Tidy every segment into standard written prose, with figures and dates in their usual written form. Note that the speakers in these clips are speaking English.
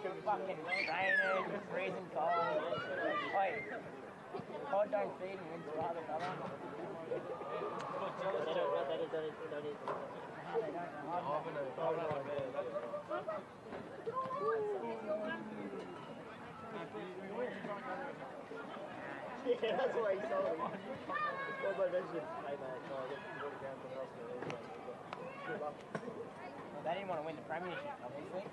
Fucking raining, freezing cold. Wait, cold don't feed and winter rather, brother. They don't. Yeah, that's why he sold it. Well, but that's just They didn't want to win the premiership, obviously.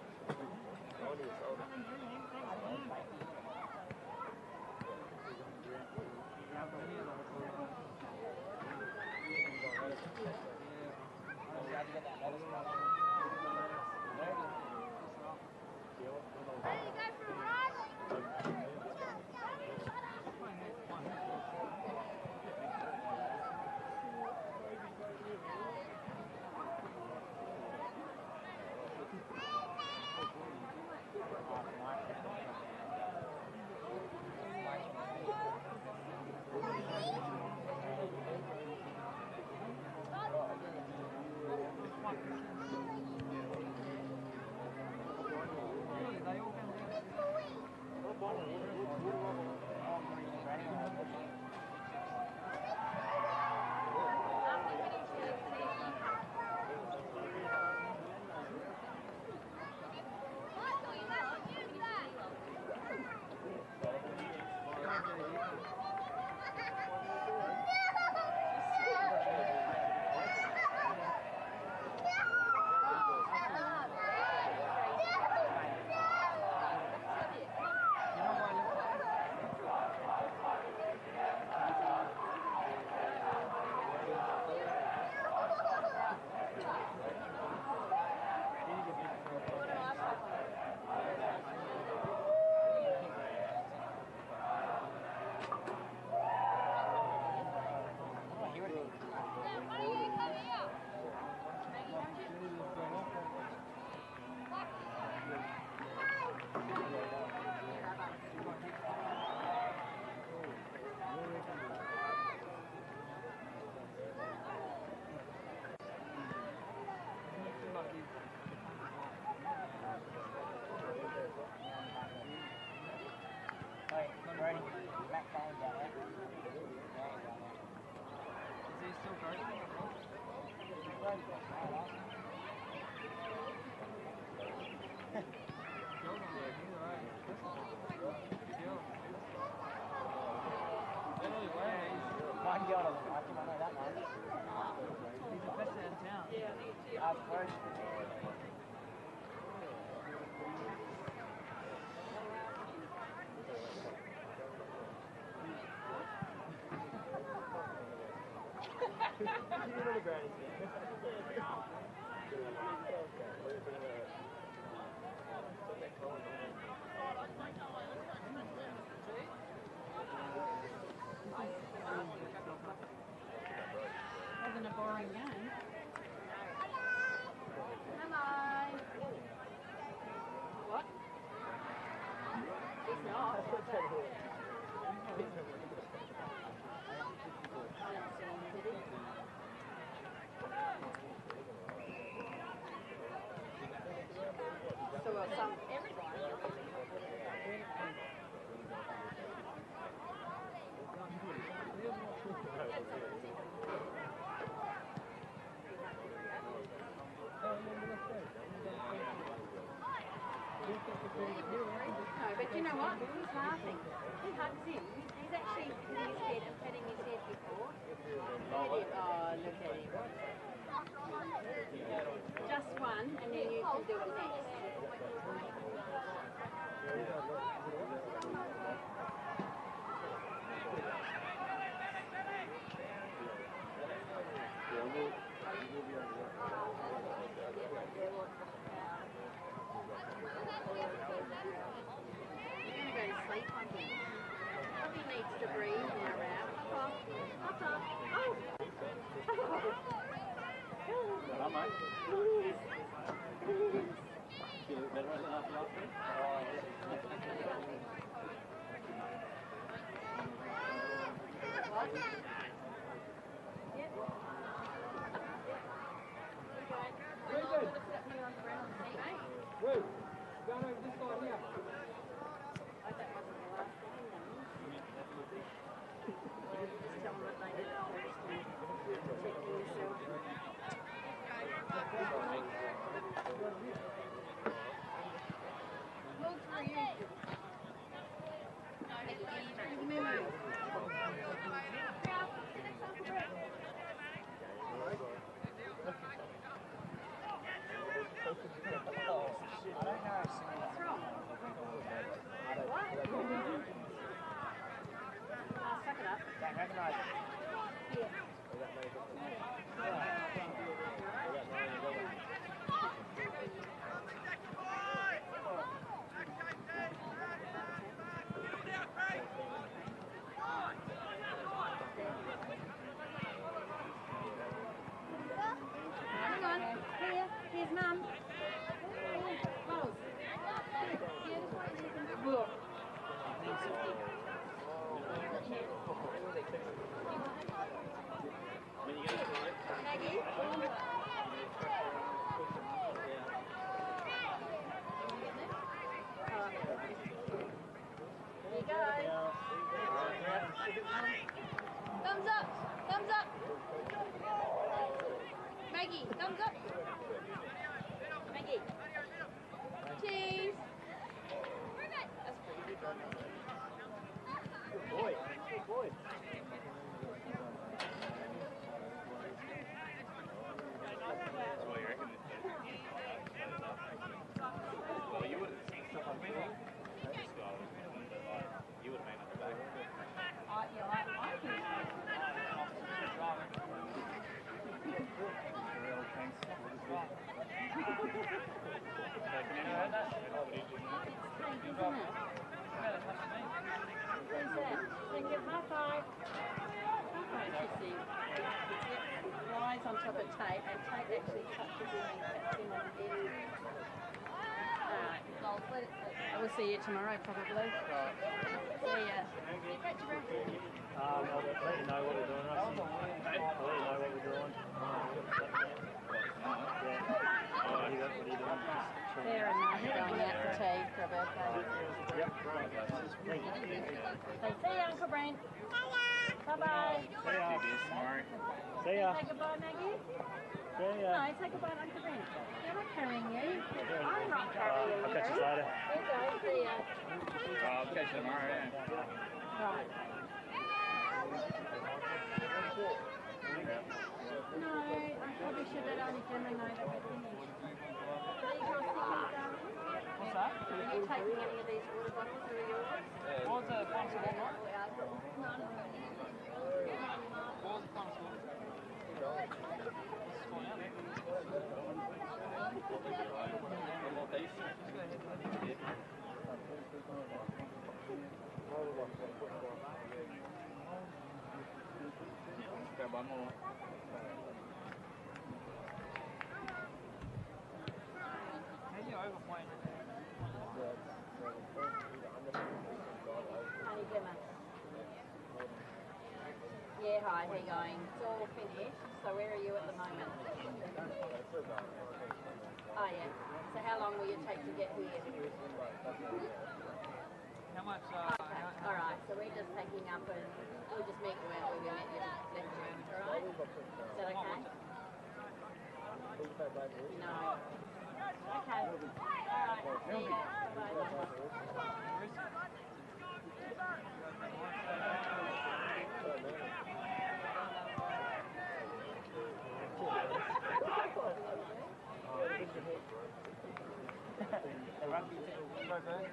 Ready to go for a ride? One girl doesn't like him, I know that much. He's the best in town. Yeah, I suppose. Wasn't a boring game. Hello. What? It's not. So some everyone. No, but you know what? He's laughing. He hugs him. He's actually his head and petting his head before. Look at him. Just one, and then you can do it next. You're going to go to sleep on him. Probably needs to breathe now, Ralph. Up. Oh! Hello, mate. You look better than last week? What? Yep. Very good. Woo! Going over this side here. I bet wasn't the last thing done. Well, you just tell them that they need to first and protecting yourself. Look for you. Memory. What's wrong? What? Suck it up. Don't recognise it. Yeah. Hang on. Here's Mum. Rose. Here, just wait a second. Look. Maggie? There you go. Thumbs up! Thumbs up! Maggie, thumbs up! Maggie. Cheese! That's pretty good. Good boy. Good boy. Well, you would have you would have made it back. Give high five. High five, kissing. Lies on top of tape, and tape actually touches him and taps him on the end. I will see you tomorrow, probably. See ya. I'll let you know what we're doing, Rusty. I'll let you know what we're doing. What are you doing? Sarah and Mark are going out for tea for a birthday. Yep. So see ya, Uncle Brent. Bye-bye. See ya. See ya. Say goodbye, Maggie. See ya. No, say goodbye to Uncle Brent. They're not carrying you. I'm not carrying you. I'll catch you later. There you go. See ya. I'll catch you tomorrow, yeah. Right. No, I probably should let Auntie Gemma know that we're finished. Are these your stickers, darling? What's that? Are you taking any of these water bottles or are yours? What was the constable? No, no. What was the constable? What's going on? Grab one more. How do you overpoint? Auntie Gemma. Yeah, hi, how you going? It's all finished. So where are you at the moment? Oh yeah. So how long will you take to get here? How much? Okay, alright, so we're just packing up and we'll just meet you where we met you left room, alright? Is that okay? No. Okay. Alright, see ya. Bye-bye. The rugby team go first.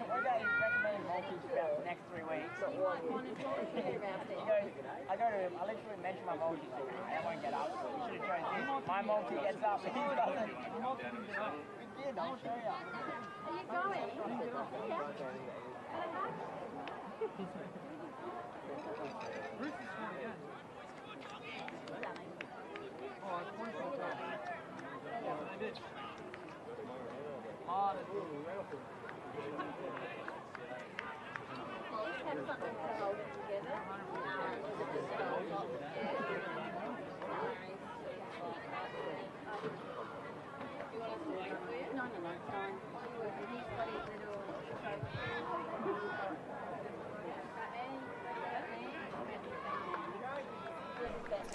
What about his recommended multis for the next 3 weeks? You might want to talk to me about He it. goes, I literally mention my multi and I won't get up. You should have chosen this. My multi gets up and he doesn't. He did, I'll show you. Are you going? Yeah. Bruce is trying again. Oh, it's 44 times. I did. Oh, that's good. Let's have something to hold it together.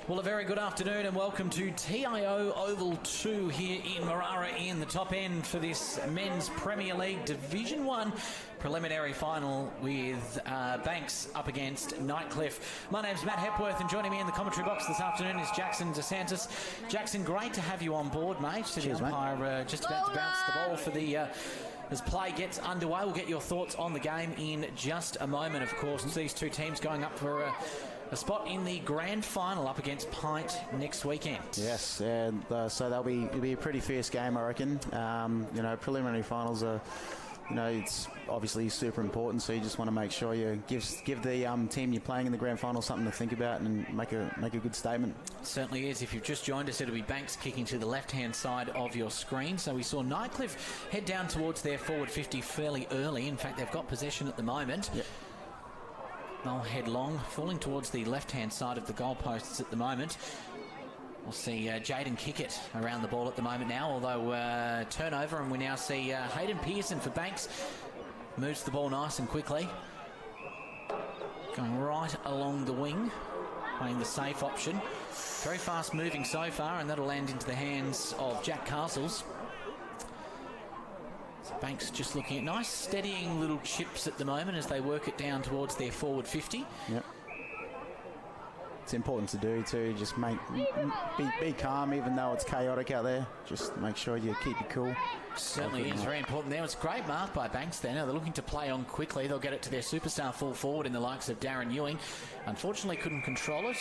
Well, a very good afternoon and welcome to TIO Oval 2 here in Marara in the top end for this Men's Premier League Division 1 preliminary final with Banks up against Nightcliff. My name's Matt Hepworth and joining me in the commentary box this afternoon is Jackson DeSantis. Jackson, great to have you on board, mate. Cheers, the umpire just about to bounce the ball for the... as play gets underway. We'll get your thoughts on the game in just a moment. Of course, these two teams going up for a spot in the grand final up against Pint next weekend. Yes, and so it'll be a pretty fierce game, I reckon. Preliminary finals are, it's obviously super important, so you just want to make sure you give the team you're playing in the grand final something to think about and make a good statement. Certainly is. If you've just joined us, it'll be Banks kicking to the left-hand side of your screen. So we saw Nightcliff head down towards their forward 50 fairly early. In fact, they've got possession at the moment. Yep. They'll head long, falling towards the left-hand side of the goalposts at the moment. We'll see Jaden kick it around the ball at the moment now, although turnover, and we now see Hayden Pearson for Banks. Moves the ball nice and quickly. Going right along the wing, playing the safe option. Very fast moving so far, and that'll land into the hands of Jack Castles. So Banks just looking at nice steadying little chips at the moment as they work it down towards their forward 50. Yep. It's important to do too. Just be calm, even though it's chaotic out there. Just make sure you keep your cool. Certainly is very important there. It's a great mark by Banks there. Now they're looking to play on quickly. They'll get it to their superstar full forward in the likes of Darren Ewing. Unfortunately couldn't control it,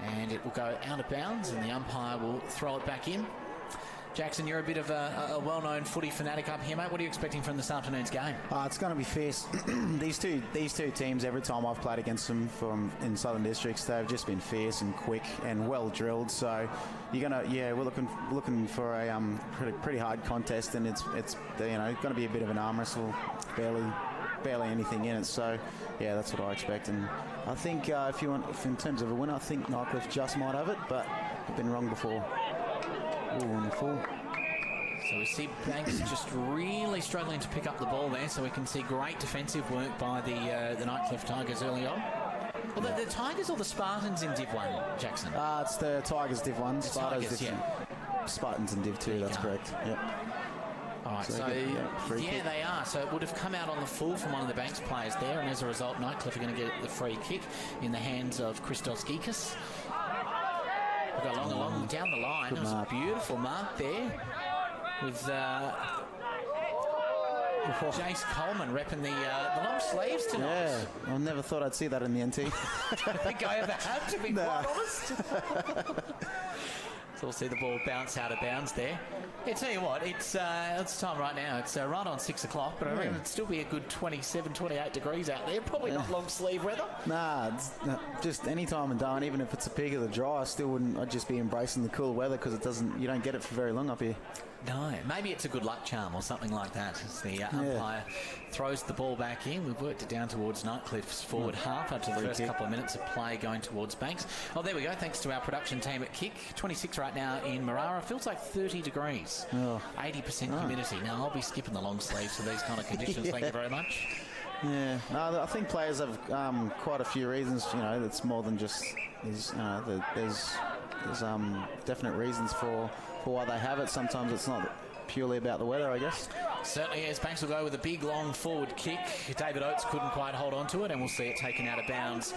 and it will go out of bounds, and the umpire will throw it back in. Jackson, you're a bit of a well-known footy fanatic up here, mate. What are you expecting from this afternoon's game? It's going to be fierce. These two teams, every time I've played against them in Southern Districts, they've just been fierce and quick and well drilled. So we're looking for a pretty hard contest, and it's going to be a bit of an arm wrestle, barely anything in it. So yeah, that's what I expect. And I think if in terms of a winner, I think Nightcliff just might have it, but I've been wrong before. So we see Banks just really struggling to pick up the ball there, so we can see great defensive work by the Nightcliff Tigers early on. Well, the Tigers or the Spartans in Div 1, Jackson? It's the Tigers Div 1. Tigers, Spartans in Div 2, that's correct. Yep. All right, so they are. So it would have come out on the full from one of the Banks players there, and as a result, Nightcliff are going to get the free kick in the hands of Christos Gekas. We'll go along down the line. It was a beautiful mark there with Jace Coleman repping the long sleeves tonight. Yeah, I never thought I'd see that in the NT. I don't think I ever have, to be quite honest. So we'll see the ball bounce out of bounds there. Yeah, tell you what, it's time right now. It's right on 6 o'clock, but I reckon it'd still be a good 27, 28 degrees out there. Probably not long sleeve weather. Nah, it's just any time and day, and even if it's a peak of the dry, I'd just be embracing the cool weather because you don't get it for very long up here. No, maybe it's a good luck charm or something like that as the umpire throws the ball back in. We've worked it down towards Nightcliff's forward half after the first couple of minutes of play going towards Banks. Oh, there we go. Thanks to our production team at Kick. 26 right now in Marara. Feels like 30 degrees. 80% humidity. Now, I'll be skipping the long sleeves for these kind of conditions. Thank you very much. Yeah, no, I think players have quite a few reasons. It's more than just there's definite reasons for why they have it. Sometimes it's not purely about the weather, I guess. Certainly is. Banks will go with a big, long forward kick. David Oates couldn't quite hold on to it, and we'll see it taken out of bounds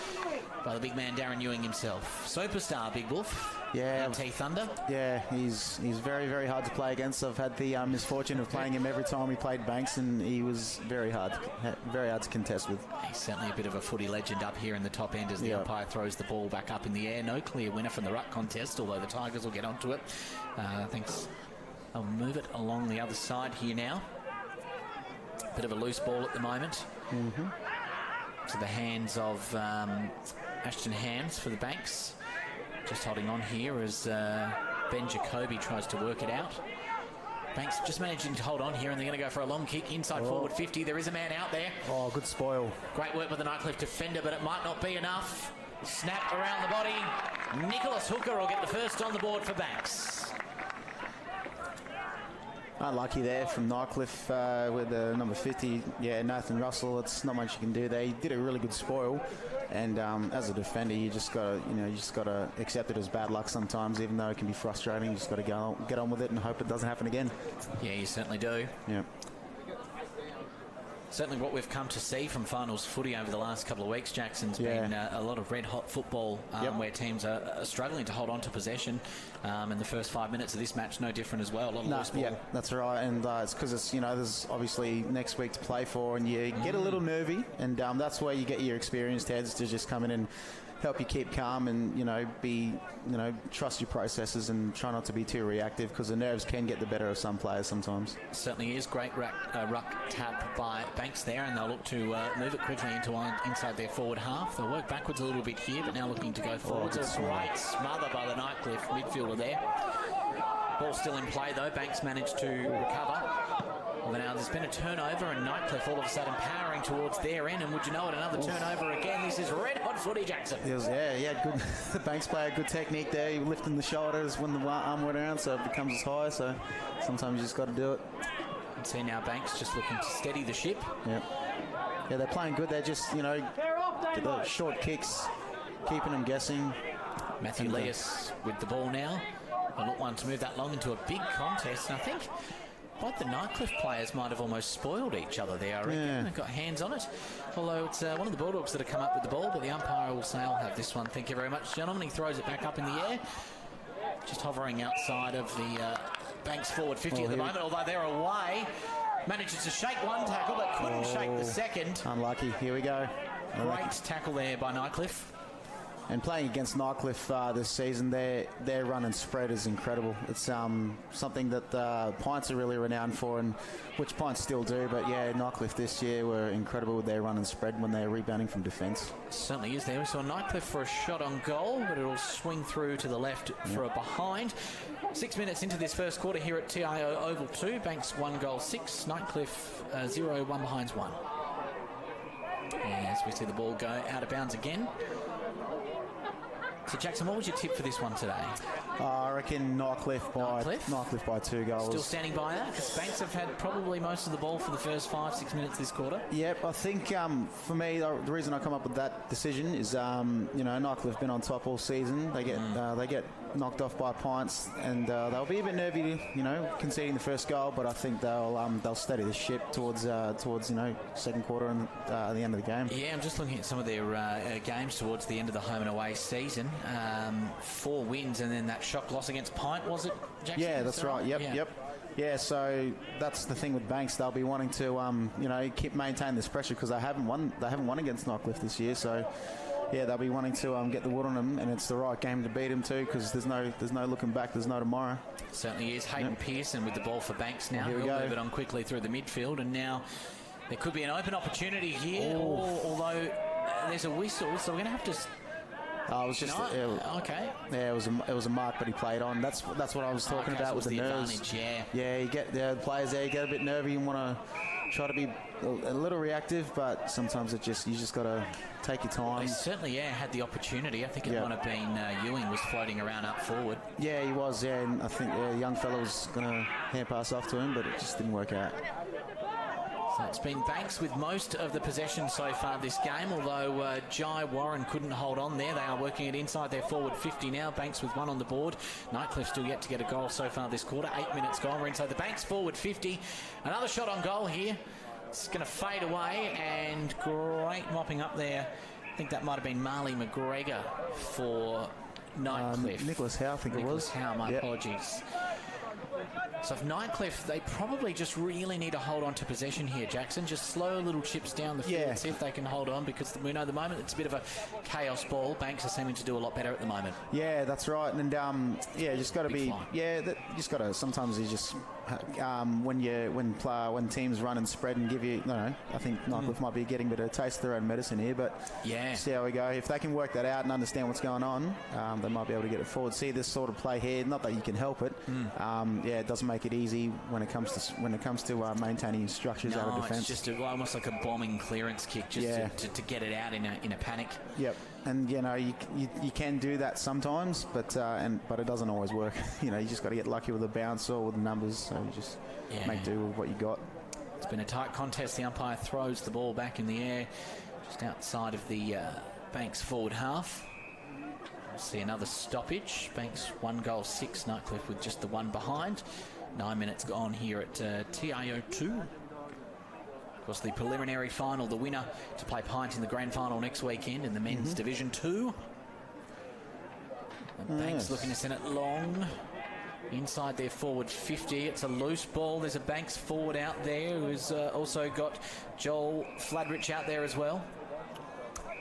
by the big man Darren Ewing himself. Superstar, Big Wolf. Yeah. T Thunder. Yeah, he's very, very hard to play against. I've had the misfortune of playing him every time he played Banks, and he was very hard to contest with. He's certainly a bit of a footy legend up here in the top end as the umpire throws the ball back up in the air. No clear winner from the ruck contest, although the Tigers will get onto it. Thanks. I'll move it along the other side here now. Bit of a loose ball at the moment. To the hands of Ashton Hams for the Banks. Just holding on here as Ben Jacoby tries to work it out. Banks just managing to hold on here, and they're going to go for a long kick inside forward 50. There is a man out there. Oh, good spoil. Great work by the Nightcliff defender, but it might not be enough. Snap around the body. Nicholas Hooker will get the first on the board for Banks. Unlucky there from Nightcliff with the number 50. Yeah, Nathan Russell. It's not much you can do there. He did a really good spoil, and as a defender, you just got to accept it as bad luck sometimes, even though it can be frustrating. You just got to get on with it and hope it doesn't happen again. Yeah, you certainly do. Yeah. Certainly what we've come to see from finals footy over the last couple of weeks, Jackson's been a lot of red-hot football where teams are struggling to hold on to possession. In the first 5 minutes of this match, no different as well. A lot of loose ball. Yeah, that's right. And it's because it's, there's obviously next week to play for, and you get a little nervy, and that's where you get your experienced heads to just come in and help you keep calm and, trust your processes and try not to be too reactive, because the nerves can get the better of some players sometimes. Certainly is. Great ruck tap by Banks there, and they'll look to move it quickly inside their forward half. They'll work backwards a little bit here, but now looking to go forwards. A great smother by the Nightcliff midfielder there. Ball still in play though. Banks managed to recover. Well, now there's been a turnover, and Nightcliff all of a sudden powering towards their end, and would you know it, another turnover again. This is red hot footy, Jackson. Good. The Banks player, good technique there. You're lifting the shoulders when the arm went around, so it becomes as high. So sometimes you just got to do it. And see now Banks just looking to steady the ship. Yeah, they're playing good. They're just get the short kicks, keeping them guessing. Matthew Leas with the ball now. A look one to move that long into a big contest, and I think both the Nightcliff players might have almost spoiled each other there. I reckon they've got hands on it. Although it's one of the Bulldogs that have come up with the ball, but the umpire will say, I'll have this one. Thank you very much, gentlemen. He throws it back up in the air. Just hovering outside of the Banks forward 50 at the moment, although they're away. Manages to shake one tackle, but couldn't shake the second. Unlucky. Here we go. Great tackle there by Nightcliff. And playing against Nightcliff this season, their run and spread is incredible. It's something that Pints are really renowned for, and which Pints still do. But yeah, Nightcliff this year were incredible with their run and spread when they're rebounding from defence. Certainly is there. We saw Nightcliff for a shot on goal, but it'll swing through to the left for a behind. 6 minutes into this first quarter here at TIO Oval 2. Banks 1 goal 6. Nightcliff 0, 1 behind 1. As we see the ball go out of bounds again. So, Jackson, what was your tip for this one today? I reckon Nightcliff by 2 goals. Still standing by that? Because Banks have had probably most of the ball for the first 5-6 minutes this quarter. Yep, I think for me, the reason I come up with that decision is, Nightcliff have been on top all season. They get knocked off by Pints, and they'll be a bit nervy, conceding the first goal. But I think they'll steady the ship towards second quarter and the end of the game. Yeah, I'm just looking at some of their games towards the end of the home and away season. 4 wins, and then that shock loss against Pint, was it, Jackson? Yeah, that's right. Yep. Yeah, so that's the thing with Banks. They'll be wanting to, keep maintain this pressure, because they haven't won against Nightcliff this year. So yeah, they'll be wanting to get the wood on them, and it's the right game to beat them too, because there's no looking back. There's no tomorrow. Certainly is. Hayden Pearson with the ball for Banks now. Here we He'll go. move it on quickly through the midfield, and now there could be an open opportunity here. Although there's a whistle, so we're going to have to. It was just okay. Yeah, it was a mark, but he played on. That's what I was talking about, so with the nerves. Advantage, yeah. You get the players there. You get a bit nervy and want to try to be a little reactive, but sometimes you just got to take your time. He certainly had the opportunity. I think it might have been Ewing was floating around up forward. Yeah, he was. Yeah, and I think the young fella was going to hand pass off to him, but it just didn't work out. So it's been Banks with most of the possession so far this game, although Jai Warren couldn't hold on there. They are working it inside their forward 50 now. Banks with 1 on the board. Nightcliff still yet to get a goal so far this quarter. 8 minutes gone. We're inside the Banks forward 50. Another shot on goal here. It's going to fade away, and great mopping up there. I think that might have been Marley McGregor for Nightcliff. Nicholas Howe, I think it was. Nicholas Howe, my apologies. So if Nightcliff, they probably just really need to hold on to possession here, Jackson. Just slow little chips down the field and see if they can hold on, because we know at the moment it's a bit of a chaos ball. Banks are seeming to do a lot better at the moment. Yeah, that's right. And just got to be fly. Just got to, sometimes you just when teams run and spread and give you, I think Nightcliff might be getting a bit of a taste of their own medicine here, but see how we go. If they can work that out and understand what's going on, they might be able to get it forward. See this sort of play here, not that you can help it. It doesn't make it easy when it comes to maintaining structures out of defence. It's just almost like a bombing clearance kick, just to get it out in a panic. Yep. And you know you can do that sometimes, but it doesn't always work. You know, you just got to get lucky with the bounce or with the numbers. So you just make do with what you got. It's been a tight contest. The umpire throws the ball back in the air, just outside of the Banks forward half. We'll see another stoppage. Banks 1 goal 6. Nightcliff with just the one behind. 9 minutes gone here at TIO 2. Of course, the preliminary final, the winner to play Pint in the grand final next weekend in the men's Division 2. And Banks looking to send it long. Inside their forward 50. It's a loose ball. There's a Banks forward out there who's also got Joel Fladrich out there as well.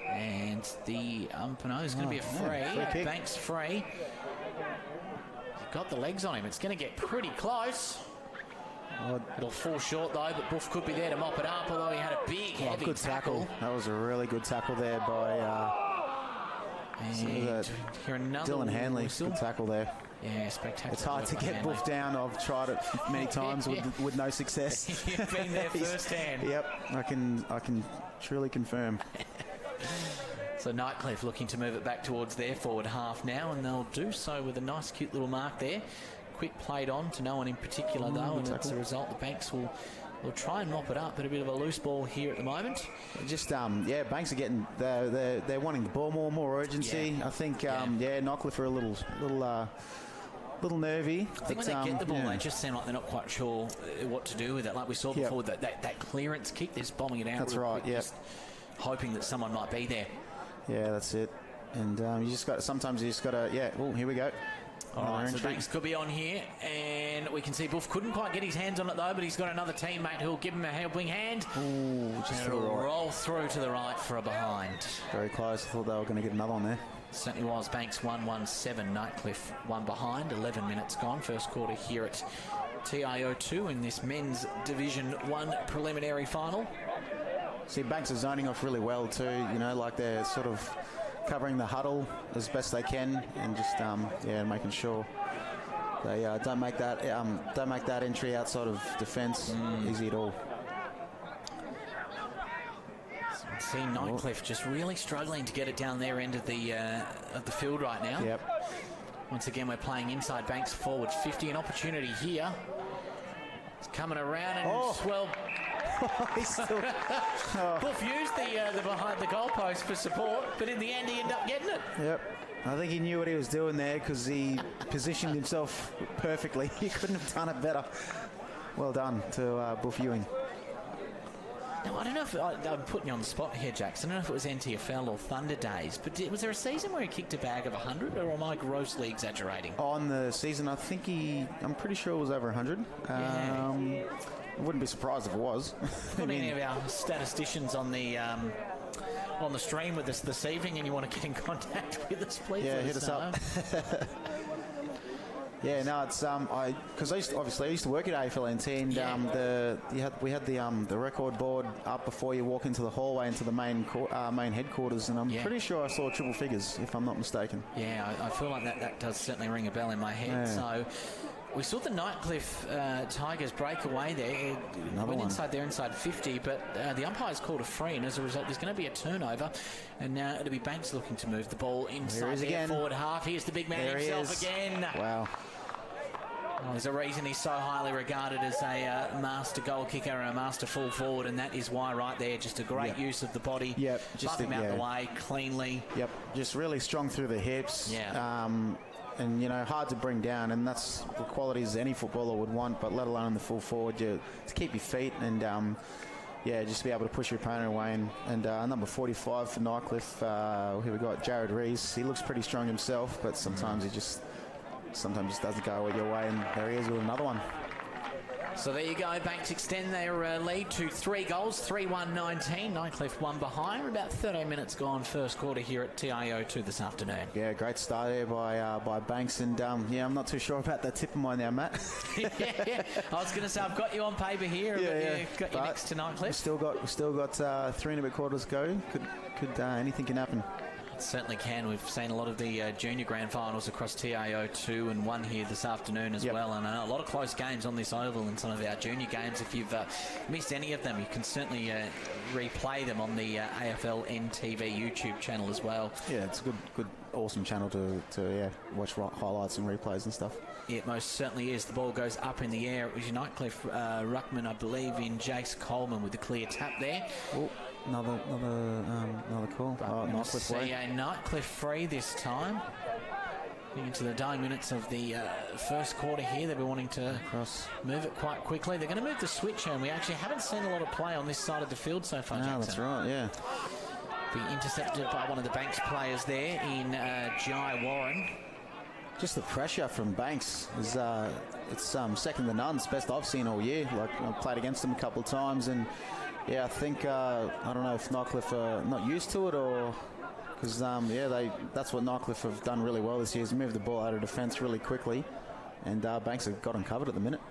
And the umpire is going to be a free. Banks free. He's got the legs on him. It's going to get pretty close. It'll fall short though, but Buff could be there to mop it up, although he had a big, heavy good tackle. That was a really good tackle there by Dylan Hanley. Whistle. Good tackle there. Yeah, spectacular. It's hard to get Buff down. I've tried it many times with no success. You've been there firsthand. Yep, I can truly confirm. So Nightcliff looking to move it back towards their forward half now, and they'll do so with a nice, cute little mark there. Quick played on to no one in particular though, and as a result the Banks will try and mop it up, but a bit of a loose ball here at the moment. Just Banks are getting they're wanting the ball more urgency. I think Nightcliff are a little nervy. I think when they get the ball, they just seem like they're not quite sure what to do with it. Like we saw before, that clearance kick, they're just bombing it out. That's right. Yeah, hoping that someone might be there. Yeah, that's it. And sometimes you just got to Oh, here we go. All right, so Banks could be on here, and we can see Buff couldn't quite get his hands on it though, but he's got another teammate who'll give him a helping hand. Ooh, just it'll roll through to the right for a behind. Very close. I thought they were going to get another one there. Certainly was. Banks 1-1-7, Nightcliff 1 behind. 11 minutes gone. First quarter here at TIO 2 in this men's Division 1 preliminary final. See, Banks are zoning off really well too. You know, like they're sort of covering the huddle as best they can, and just making sure they don't make that entry outside of defence easy at all. So we see Nightcliff just really struggling to get it down their end of the field right now. Yep. Once again, we're playing inside Banks forward 50. An opportunity here. It's coming around and swell. Buff used the behind the goalpost for support, but in the end he ended up getting it. Yep. I think he knew what he was doing there because he positioned himself perfectly. He couldn't have done it better. Well done to Buff Ewing. Now, I don't know if I'm putting you on the spot here, Jax. I don't know if it was NTFL or Thunder Days, but was there a season where he kicked a bag of 100, or am I grossly exaggerating? On the season, I think I'm pretty sure it was over 100. I wouldn't be surprised if it was. Any of our statisticians on the stream with us this evening, and you want to get in contact with us, please? Yeah, hit us up. Yeah, no, it's because I used to work at AFLNT, and we had the record board up before you walk into the hallway into the main headquarters, and I'm pretty sure I saw triple figures, if I'm not mistaken. Yeah, I feel like that does certainly ring a bell in my head. Yeah. So we saw the Nightcliff Tigers break away there. Went inside 50, but the umpire's called a free, and as a result, there's going to be a turnover. And now it'll be Banks looking to move the ball inside their forward half. Here's the big man himself again. Wow. Well, there's a reason he's so highly regarded as a master goal kicker and a master full forward, and that is why right there, just a great use of the body. Yep. Just him out the way cleanly. Yep. Just really strong through the hips. Yeah. And, hard to bring down, and that's the qualities any footballer would want, but let alone in the full forward, to keep your feet and, just be able to push your opponent away. And number 45 for Nightcliff, here we got Jared Rees. He looks pretty strong himself, but sometimes he just doesn't go your way, and there he is with another one. So there you go. Banks extend their lead to 3 goals, 3-1-19. Nightcliff 1 behind. We're about 13 minutes gone first quarter here at TIO 2 this afternoon. Yeah, great start there by Banks, and I'm not too sure about that tip of mine now, Matt. yeah. I was going to say I've got you on paper here. Got you next to Nightcliff. We've still got 3 and a bit quarters to go. Could anything can happen. certainly can. We've seen a lot of the junior grand finals across TIO 2 and 1 here this afternoon as well, and a lot of close games on this oval in some of our junior games. If you've missed any of them, you can certainly replay them on the AFLNT YouTube channel as well. Yeah, it's a good, awesome channel to watch highlights and replays and stuff. It most certainly is. The ball goes up in the air. It was your Nightcliff ruckman, I believe, in Jace Coleman with the clear tap there. Oh, another call. Nightcliff see a Nightcliff free this time. Into the dying minutes of the first quarter here, they'll be wanting to move it quite quickly. They're going to move the switch, and we actually haven't seen a lot of play on this side of the field so far, Jackson. That's right, yeah. Be intercepted by one of the Banks players there in Jai Warren. Just the pressure from Banks is it's second to none. It's the best I've seen all year. Like, I've played against them a couple of times, and yeah, I think I don't know if Nightcliff are not used to it, or because that's what Nightcliff have done really well this year, is move the ball out of defence really quickly, and Banks have got him covered at the minute.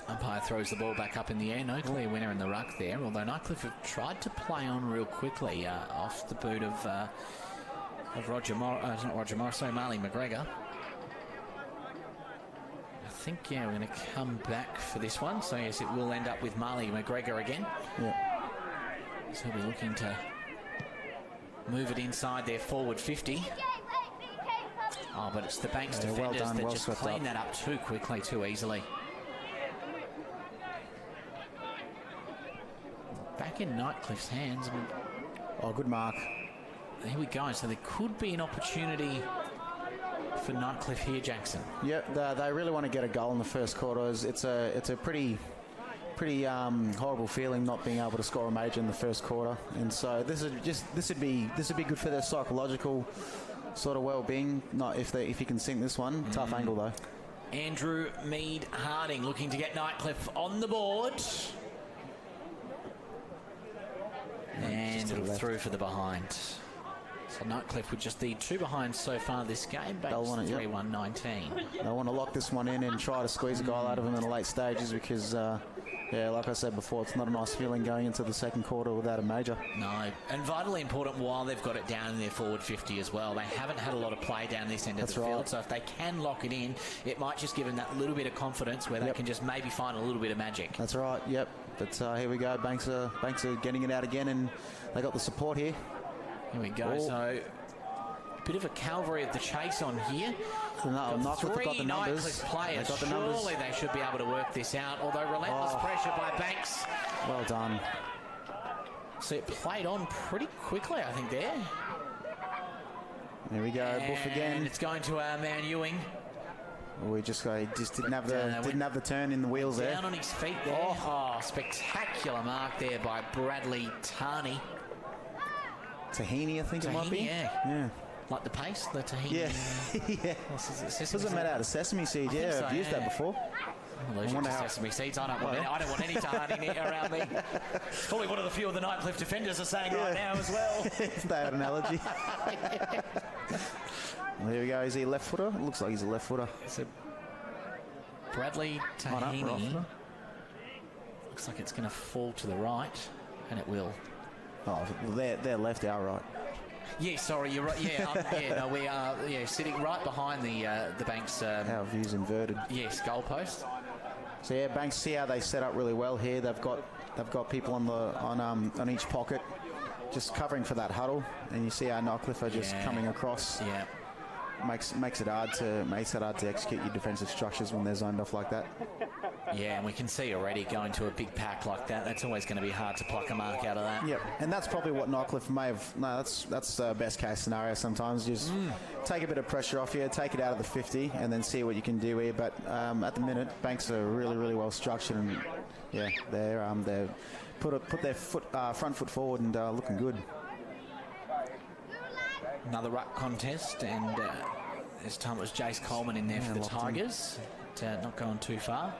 Umpire throws the ball back up in the air. No clear winner in the ruck there, although Nightcliff have tried to play on real quickly off the boot of Marley McGregor. I think, we're going to come back for this one. So, yes, it will end up with Marley McGregor again. Yeah. So we're looking to move it inside their forward 50. Oh, but it's the Banks defenders that just clean that up too quickly, too easily. Back in Nightcliff's hands. Oh, good mark. Here we go. So there could be an opportunity for Nightcliff here, Jackson. Yep, they really want to get a goal in the first quarter. It's a pretty horrible feeling not being able to score a major in the first quarter, and so this would be good for their psychological sort of well-being. Not if you can sink this one. Tough angle though. Andrew Mead Harding looking to get Nightcliff on the board, and it'll through for the behind. So Nightcliff with just the 2 behind so far this game. Banks 3-1-19. They want to lock this one in and try to squeeze a goal out of them in the late stages because, like I said before, it's not a nice feeling going into the second quarter without a major. No, and vitally important while they've got it down in their forward 50 as well. They haven't had a lot of play down this end of the field, so if they can lock it in, it might just give them that little bit of confidence where they can just maybe find a little bit of magic. That's right, yep. But here we go. Banks are getting it out again, and they got the support here. Here we go. So, a bit of a cavalry of the chase on here. Nightcliff got the numbers. Nightcliff players. Surely they should be able to work this out. Although relentless pressure by Banks. Well done. So it played on pretty quickly, I think, there. There we go. Buff again. And it's going to our man Ewing. We just didn't have the turn in the wheels there. Down on his feet there. Oh, spectacular mark there by Bradley Tarney. Tahini, I think it might be. Yeah. Like the paste, the tahini. Yeah. Was it made out of sesame seed? I've used that before. Allergic to sesame seeds. I don't want any tahini around me. It's probably one of the few of the Nightcliff defenders are saying right now as well. If they had an allergy. Well, here we go. Is he a left footer? It looks like he's a left footer. So Bradley Tahini. Looks like it's going to fall to the right, and it will. Oh, they're left, our right. Yeah, sorry, you're right. Yeah, we are sitting right behind the Banks. Our view's inverted. Yes, goalpost. So yeah, Banks, see how they set up really well here. They've got people on each pocket, just covering for that huddle, and you see how Nightcliff are just coming across. Yeah. Makes it hard to execute your defensive structures when they're zoned off like that. Yeah, and we can see already going to a big pack like that. That's always going to be hard to pluck a mark out of that. Yep, and that's probably what Nightcliff may have. No, that's best case scenario. Sometimes just take a bit of pressure off you, take it out of the 50, and then see what you can do here. But at the minute, Banks are really, really well structured, and they're put their front foot forward and looking good. Another ruck contest, and this time it was Jace Coleman in there for the Tigers. Not going too far.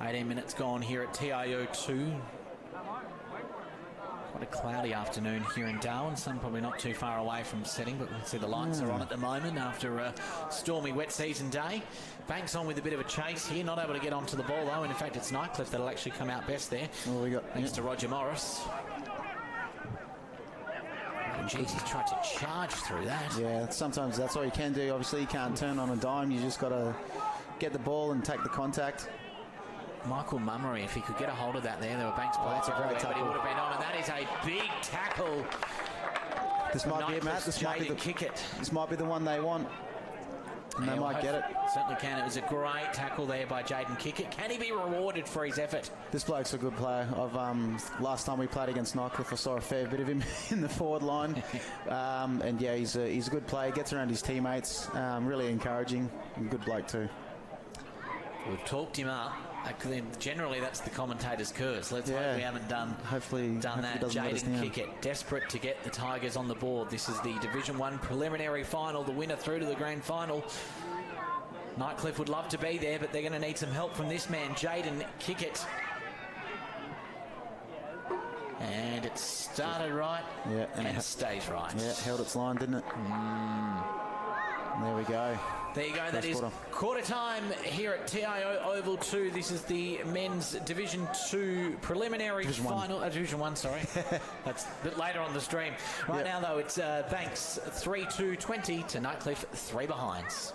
18 minutes gone here at TIO 2. Quite a cloudy afternoon here in Darwin. Sun probably not too far away from setting, but we can see the lights are on at the moment after a stormy wet season day. Banks on with a bit of a chase here, not able to get onto the ball though, and in fact it's Nightcliff that'll actually come out best there. Well, we got thanks to Roger Morris. Jeez, he's tried to charge through that. Yeah, sometimes that's all you can do. Obviously, you can't turn on a dime. You just got to get the ball and take the contact. Michael Mummery, if he could get a hold of that there were Banks players that's a great but he tackle. would have been on, and that is a big tackle. This might be it, Matt. This might be the one they want. And they might get it. Certainly can. It was a great tackle there by Jaden Kickett. Can he be rewarded for his effort? This bloke's a good player. Last time we played against Nightcliff, I saw a fair bit of him in the forward line. And yeah, he's a good player. Gets around his teammates. Really encouraging. And good bloke too. We've talked him up. Generally, that's the commentator's curse. Let's hope we haven't done that. Jaden Kickett, desperate to get the Tigers on the board. This is the Division 1 preliminary final, the winner through to the grand final. Nightcliff would love to be there, but they're going to need some help from this man, Jaden Kickett. And it started right and it stays right. Yeah, held its line, didn't it? There we go. There you go. That is quarter time here at TIO Oval 2. This is the men's Division 2 preliminary final. Division 1, sorry. That's a bit later on the stream. Right now, though, it's Banks 3-2-20 to Nightcliff 3 behinds.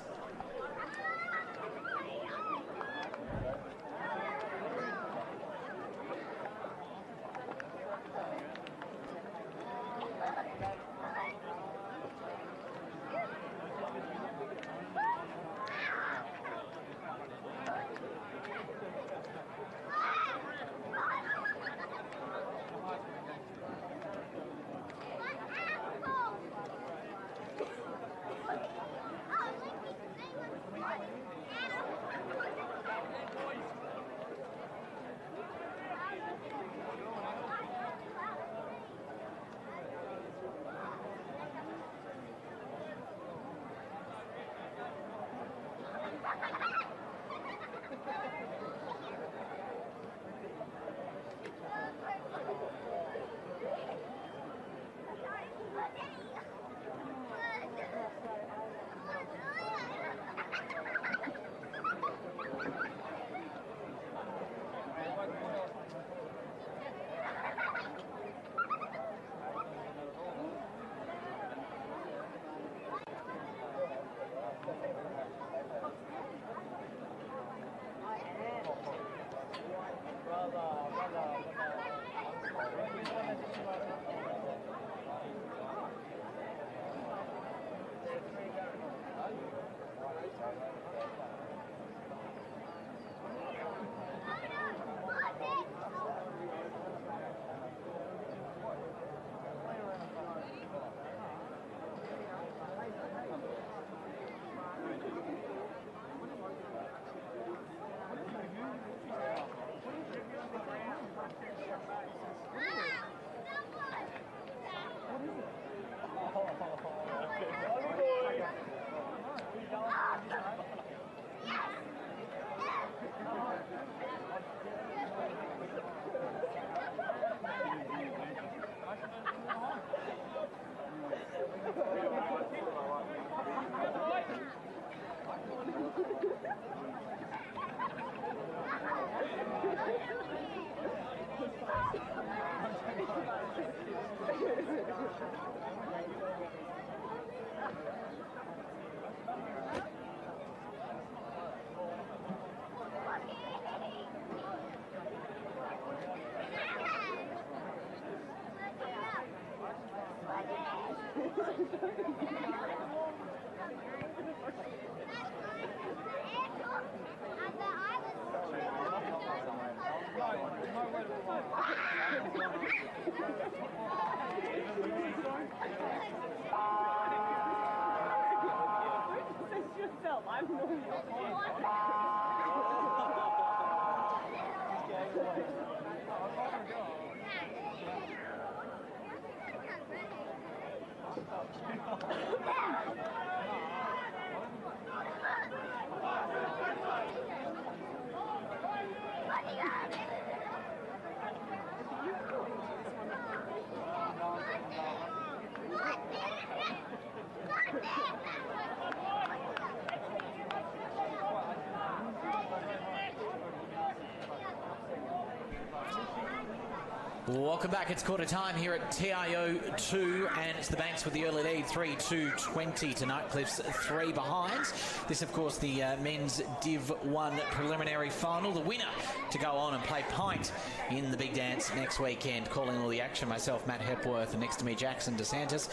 Welcome back. It's quarter time here at TIO 2, and it's the Banks with the early lead, 3-2-20 to Nightcliff's 3 behind. This, of course, the men's Div 1 preliminary final. The winner to go on and play Pint in the big dance next weekend. Calling all the action, myself, Matt Hepworth, and next to me, Jackson DeSantis.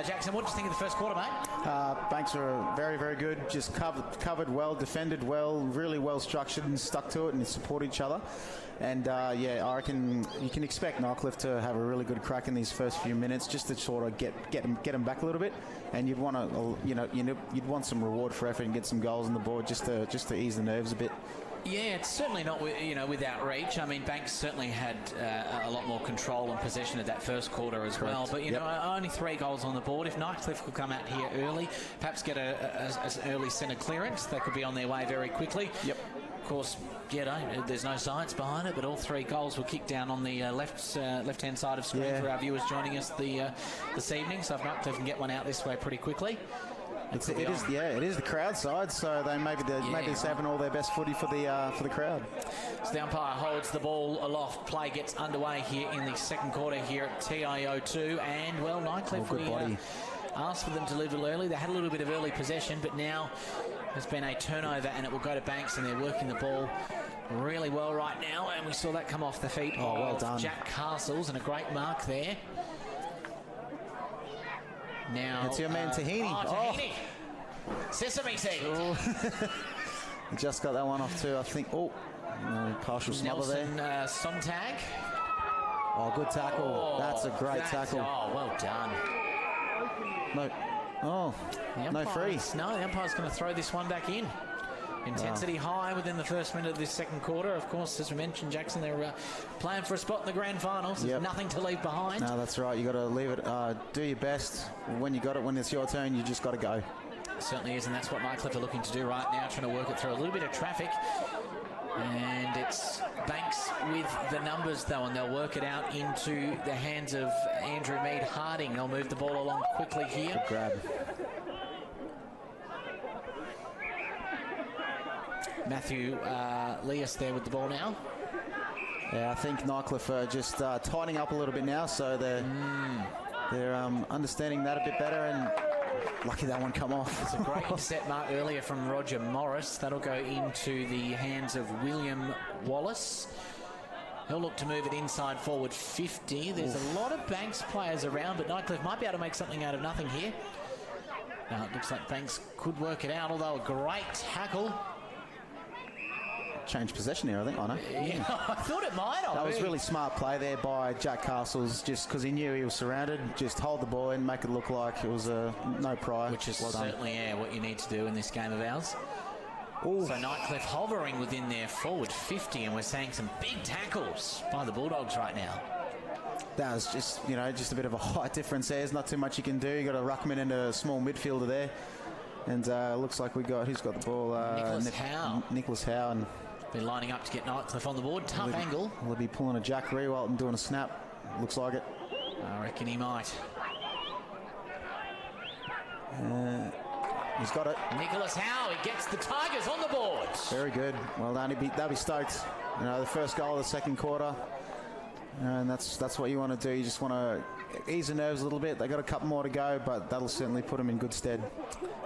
Jackson, what did you think of the first quarter, mate? Banks were very, very good. Just covered well, defended well, really well structured and stuck to it and support each other. And yeah, I reckon you can expect Nightcliff to have a really good crack in these first few minutes, just to sort of get them back a little bit. And you'd want to, you'd want some reward for effort and get some goals on the board, just to ease the nerves a bit. Yeah, it's certainly not without reach. I mean, Banks certainly had a lot more control and possession of that first quarter as Correct. well. But only 3 goals on the board. If Nightcliff could come out here early, perhaps get an early centre clearance, they could be on their way very quickly. Yep. Of course, there's no science behind it, but all 3 goals were kicked down on the left-hand side of screen for our viewers joining us this evening. So if Nightcliff can get one out this way pretty quickly. It is the crowd side, so they maybe they're saving all their best footy for the crowd. So the umpire holds the ball aloft. Play gets underway here in the second quarter here at TIO 2, and well, Nightcliff, we asked for them to leave a little early. They had a little bit of early possession, but now there's been a turnover and it will go to Banks, and they're working the ball really well right now, and we saw that come off the feet well done. Jack Castles, and a great mark there. Now it's your man Tahini. Tahini. Sesame seed. He just got that one off too, I think. Partial smother there. Sontag. Oh, good tackle. That's a great tackle. Oh, well done. No free. No, the umpire's going to throw this one back in. Intensity high within the first minute of this second quarter. Of course, as we mentioned, Jackson, they're playing for a spot in the grand finals. There's nothing to leave behind. No, that's right. You got to leave it. Do your best. When you got it, when it's your turn, you just got to go. It certainly is, and that's what Nightcliff are looking to do right now, trying to work it through a little bit of traffic. And it's Banks with the numbers, though, and they'll work it out into the hands of Andrew Mead Harding. They'll move the ball along quickly here. Good grab. Matthew Leas there with the ball now. Yeah, I think Nightcliff are just tightening up a little bit now, so they're understanding that a bit better, and lucky that one come off. It's a great intercept mark earlier from Roger Morris. That'll go into the hands of William Wallace. He'll look to move it inside forward 50. There's a lot of Banks players around, but Nightcliff might be able to make something out of nothing here. Now it looks like Banks could work it out, although a great tackle. Change possession here, I think, I know. Yeah, I thought it might have. That was really smart play there by Jack Castles, just because he knew he was surrounded. Just hold the ball in, make it look like it was no prior. Which is well certainly what you need to do in this game of ours. Ooh. So Nightcliff hovering within their forward 50, and we're seeing some big tackles by the Bulldogs right now. That was just, just a bit of a height difference there. There's not too much you can do. You got a ruckman and a small midfielder there. And looks like who's got the ball? Nicholas Howe. And been lining up to get Nightcliff on the board. Tough angle. Will he be pulling a Jack Rewalt and doing a snap? Looks like it. I reckon he might. He's got it. Nicholas Howe, he gets the Tigers on the board. Very good. Well done. They'll be stoked. The first goal of the second quarter. And that's what you want to do. You just want to ease the nerves a little bit. They got a couple more to go, but that'll certainly put them in good stead.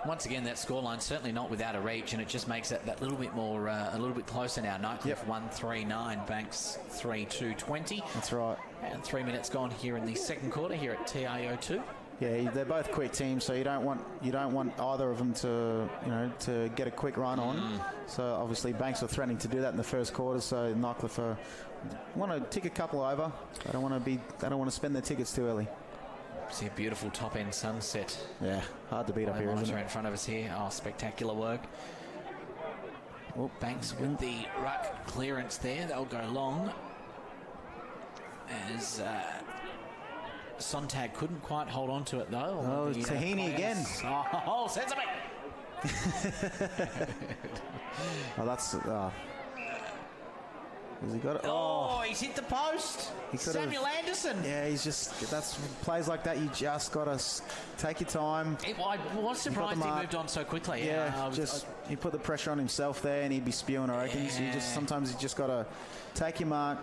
Once again, that scoreline certainly not without a reach, and it just makes it that little bit more, a little bit closer now. Nightcliff 1-3-9, Banks 3-2-20. That's right. And 3 minutes gone here in the second quarter here at TIO 2. Yeah, they're both quick teams, so you don't want either of them to get a quick run on. So obviously Banks were threatening to do that in the first quarter. So Nightcliff want to tick a couple over. They don't want to spend their tickets too early. See a beautiful top end sunset. Yeah, hard to beat up here, isn't it? In front of us here. Oh, spectacular work. Oh, Banks with the ruck clearance there. They'll go long as Sontag couldn't quite hold on to it though. Oh, Tahini again. Oh, Sesame. Oh, that's. Has he got it? Oh, he's hit the post. Samuel Anderson. Yeah, that's plays like that. You just got to take your time. I was surprised he moved on so quickly. Yeah, he put the pressure on himself there, and he'd be spewing, I reckon. So sometimes you just got to take your mark,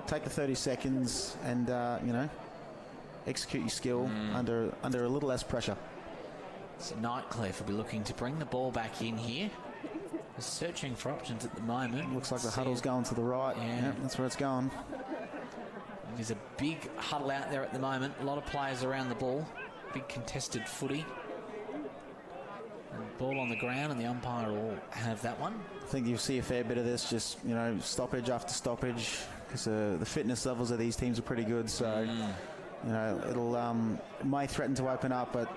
take the 30 seconds and, you know, execute your skill under a little less pressure. So Nightcliff will be looking to bring the ball back in here. They're searching for options at the moment. Looks like the huddle's going to the right. Yeah. Yep, that's where it's going. There's a big huddle out there at the moment. A lot of players around the ball. Big contested footy. And ball on the ground, and the umpire will have that one. I think you'll see a fair bit of this, just, you know, stoppage after stoppage, because the fitness levels of these teams are pretty good. So, you know, it may threaten to open up, but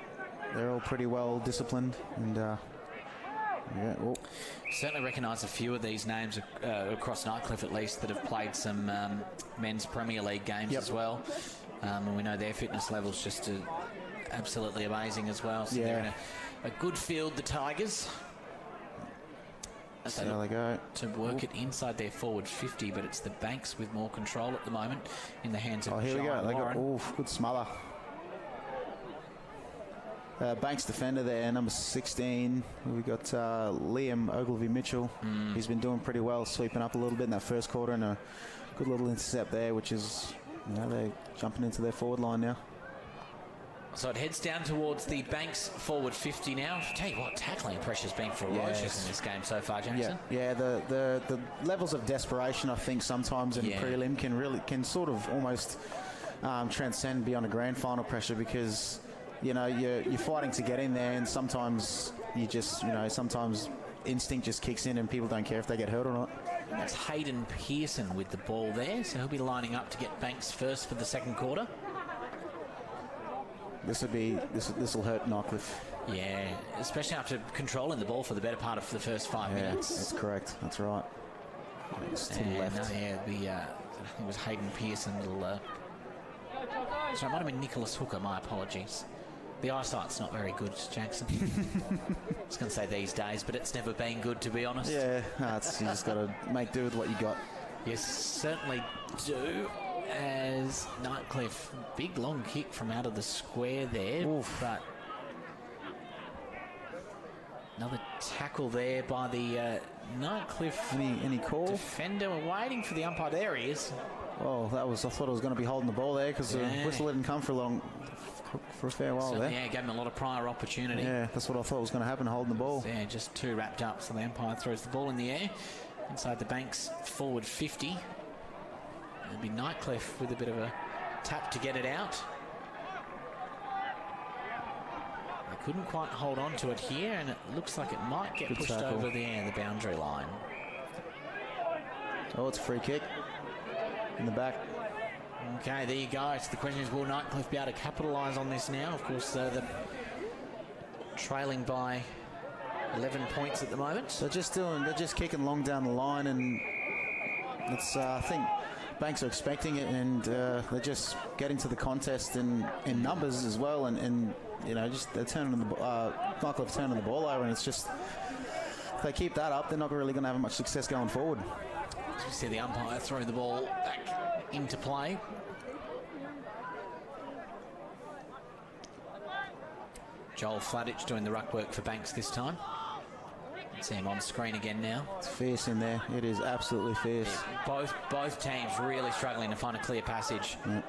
they're all pretty well disciplined. And, yeah, well. Certainly recognise a few of these names across Nightcliff, at least, that have played some men's Premier League games as well. And we know their fitness levels just absolutely amazing as well. So they're in a good field, the Tigers. So there they go. To work it inside their forward 50, but it's the Banks with more control at the moment in the hands of here we go. They got, good smother. Banks defender there, number 16. We've got Liam Ogilvie-Mitchell. He's been doing pretty well, sweeping up a little bit in that first quarter, and a good little intercept there, which is, you know, they're jumping into their forward line now. So it heads down towards the Banks forward 50 now. I tell you what, tackling pressure's been ferocious in this game so far, Jackson. Yeah, the levels of desperation, I think, sometimes in prelim can sort of almost transcend beyond a grand final pressure, because, you know, you're fighting to get in there, and sometimes you just, you know, sometimes instinct just kicks in and people don't care if they get hurt or not. And that's Hayden Pearson with the ball there, so he'll be lining up to get Banks first for the second quarter. This will hurt Nightcliff. Yeah, especially after controlling the ball for the better part of the first 5 minutes. That's correct. That's right. It's to the left. I think it was Hayden Pearson. Sorry, it might have been Nicholas Hooker. My apologies. The eyesight's not very good, Jackson. I was going to say these days, but it's never been good, to be honest. Yeah, you just got to make do with what you got. You certainly do. As Nightcliff, big long kick from out of the square there. Oof. But another tackle there by the Nightcliff. Any call? Defender. We're waiting for the umpire. There he is. Well, I thought I was going to be holding the ball there, because the whistle didn't come for a fair while there. Yeah, gave him a lot of prior opportunity. Yeah, that's what I thought was going to happen, holding the ball. Yeah, just too wrapped up. So the umpire throws the ball in the air inside the Banks forward 50. It'll be Nightcliff with a bit of a tap to get it out. They couldn't quite hold on to it here, and it looks like it might get pushed over the boundary line. Oh, it's a free kick in the back. Okay, there you go. So the question is, will Nightcliff be able to capitalise on this now? Of course, they're trailing by 11 points at the moment. They're just kicking long down the line, and it's I think Banks are expecting it, and they're just getting to the contest in numbers as well, and you know, just they're turning Nightcliff turning the ball over, and it's just, if they keep that up, they're not really going to have much success going forward. As we see the umpire throw the ball back into play. Joel Fladich doing the ruck work for Banks this time. See him on screen again now. It's fierce in there. It is absolutely fierce. Yeah, both teams really struggling to find a clear passage. Yeah.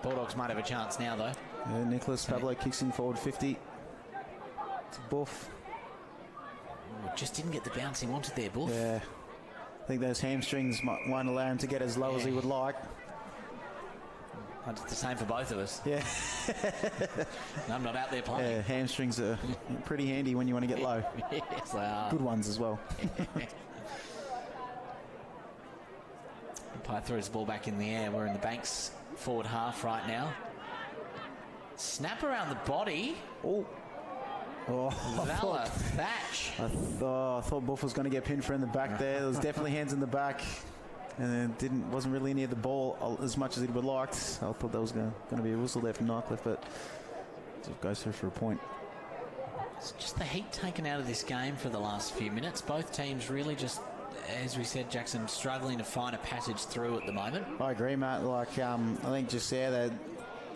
Bulldogs might have a chance now, though. Yeah, Nicholas Pablo kicks in forward 50. It's a buff. Ooh, just didn't get the bounce he wanted there, Buff. Yeah. I think those hamstrings won't allow him to get as low as he would like. It's the same for both of us. Yeah. I'm not out there playing. Yeah, hamstrings are pretty handy when you want to get low. Yes, they are. Good ones as well. Umpire throws the ball back in the air. We're in the Banks forward half right now. Snap around the body. Oh, Valor Thatch. I thought Buff was going to get pinned for in the back there. There was definitely hands in the back. And then wasn't really near the ball as much as he would liked. I thought that was going to be a whistle there from Nightcliff, but it goes through for a point. It's just the heat taken out of this game for the last few minutes. Both teams really just, as we said, Jackson, struggling to find a passage through at the moment. I agree, Matt. Like, I think just they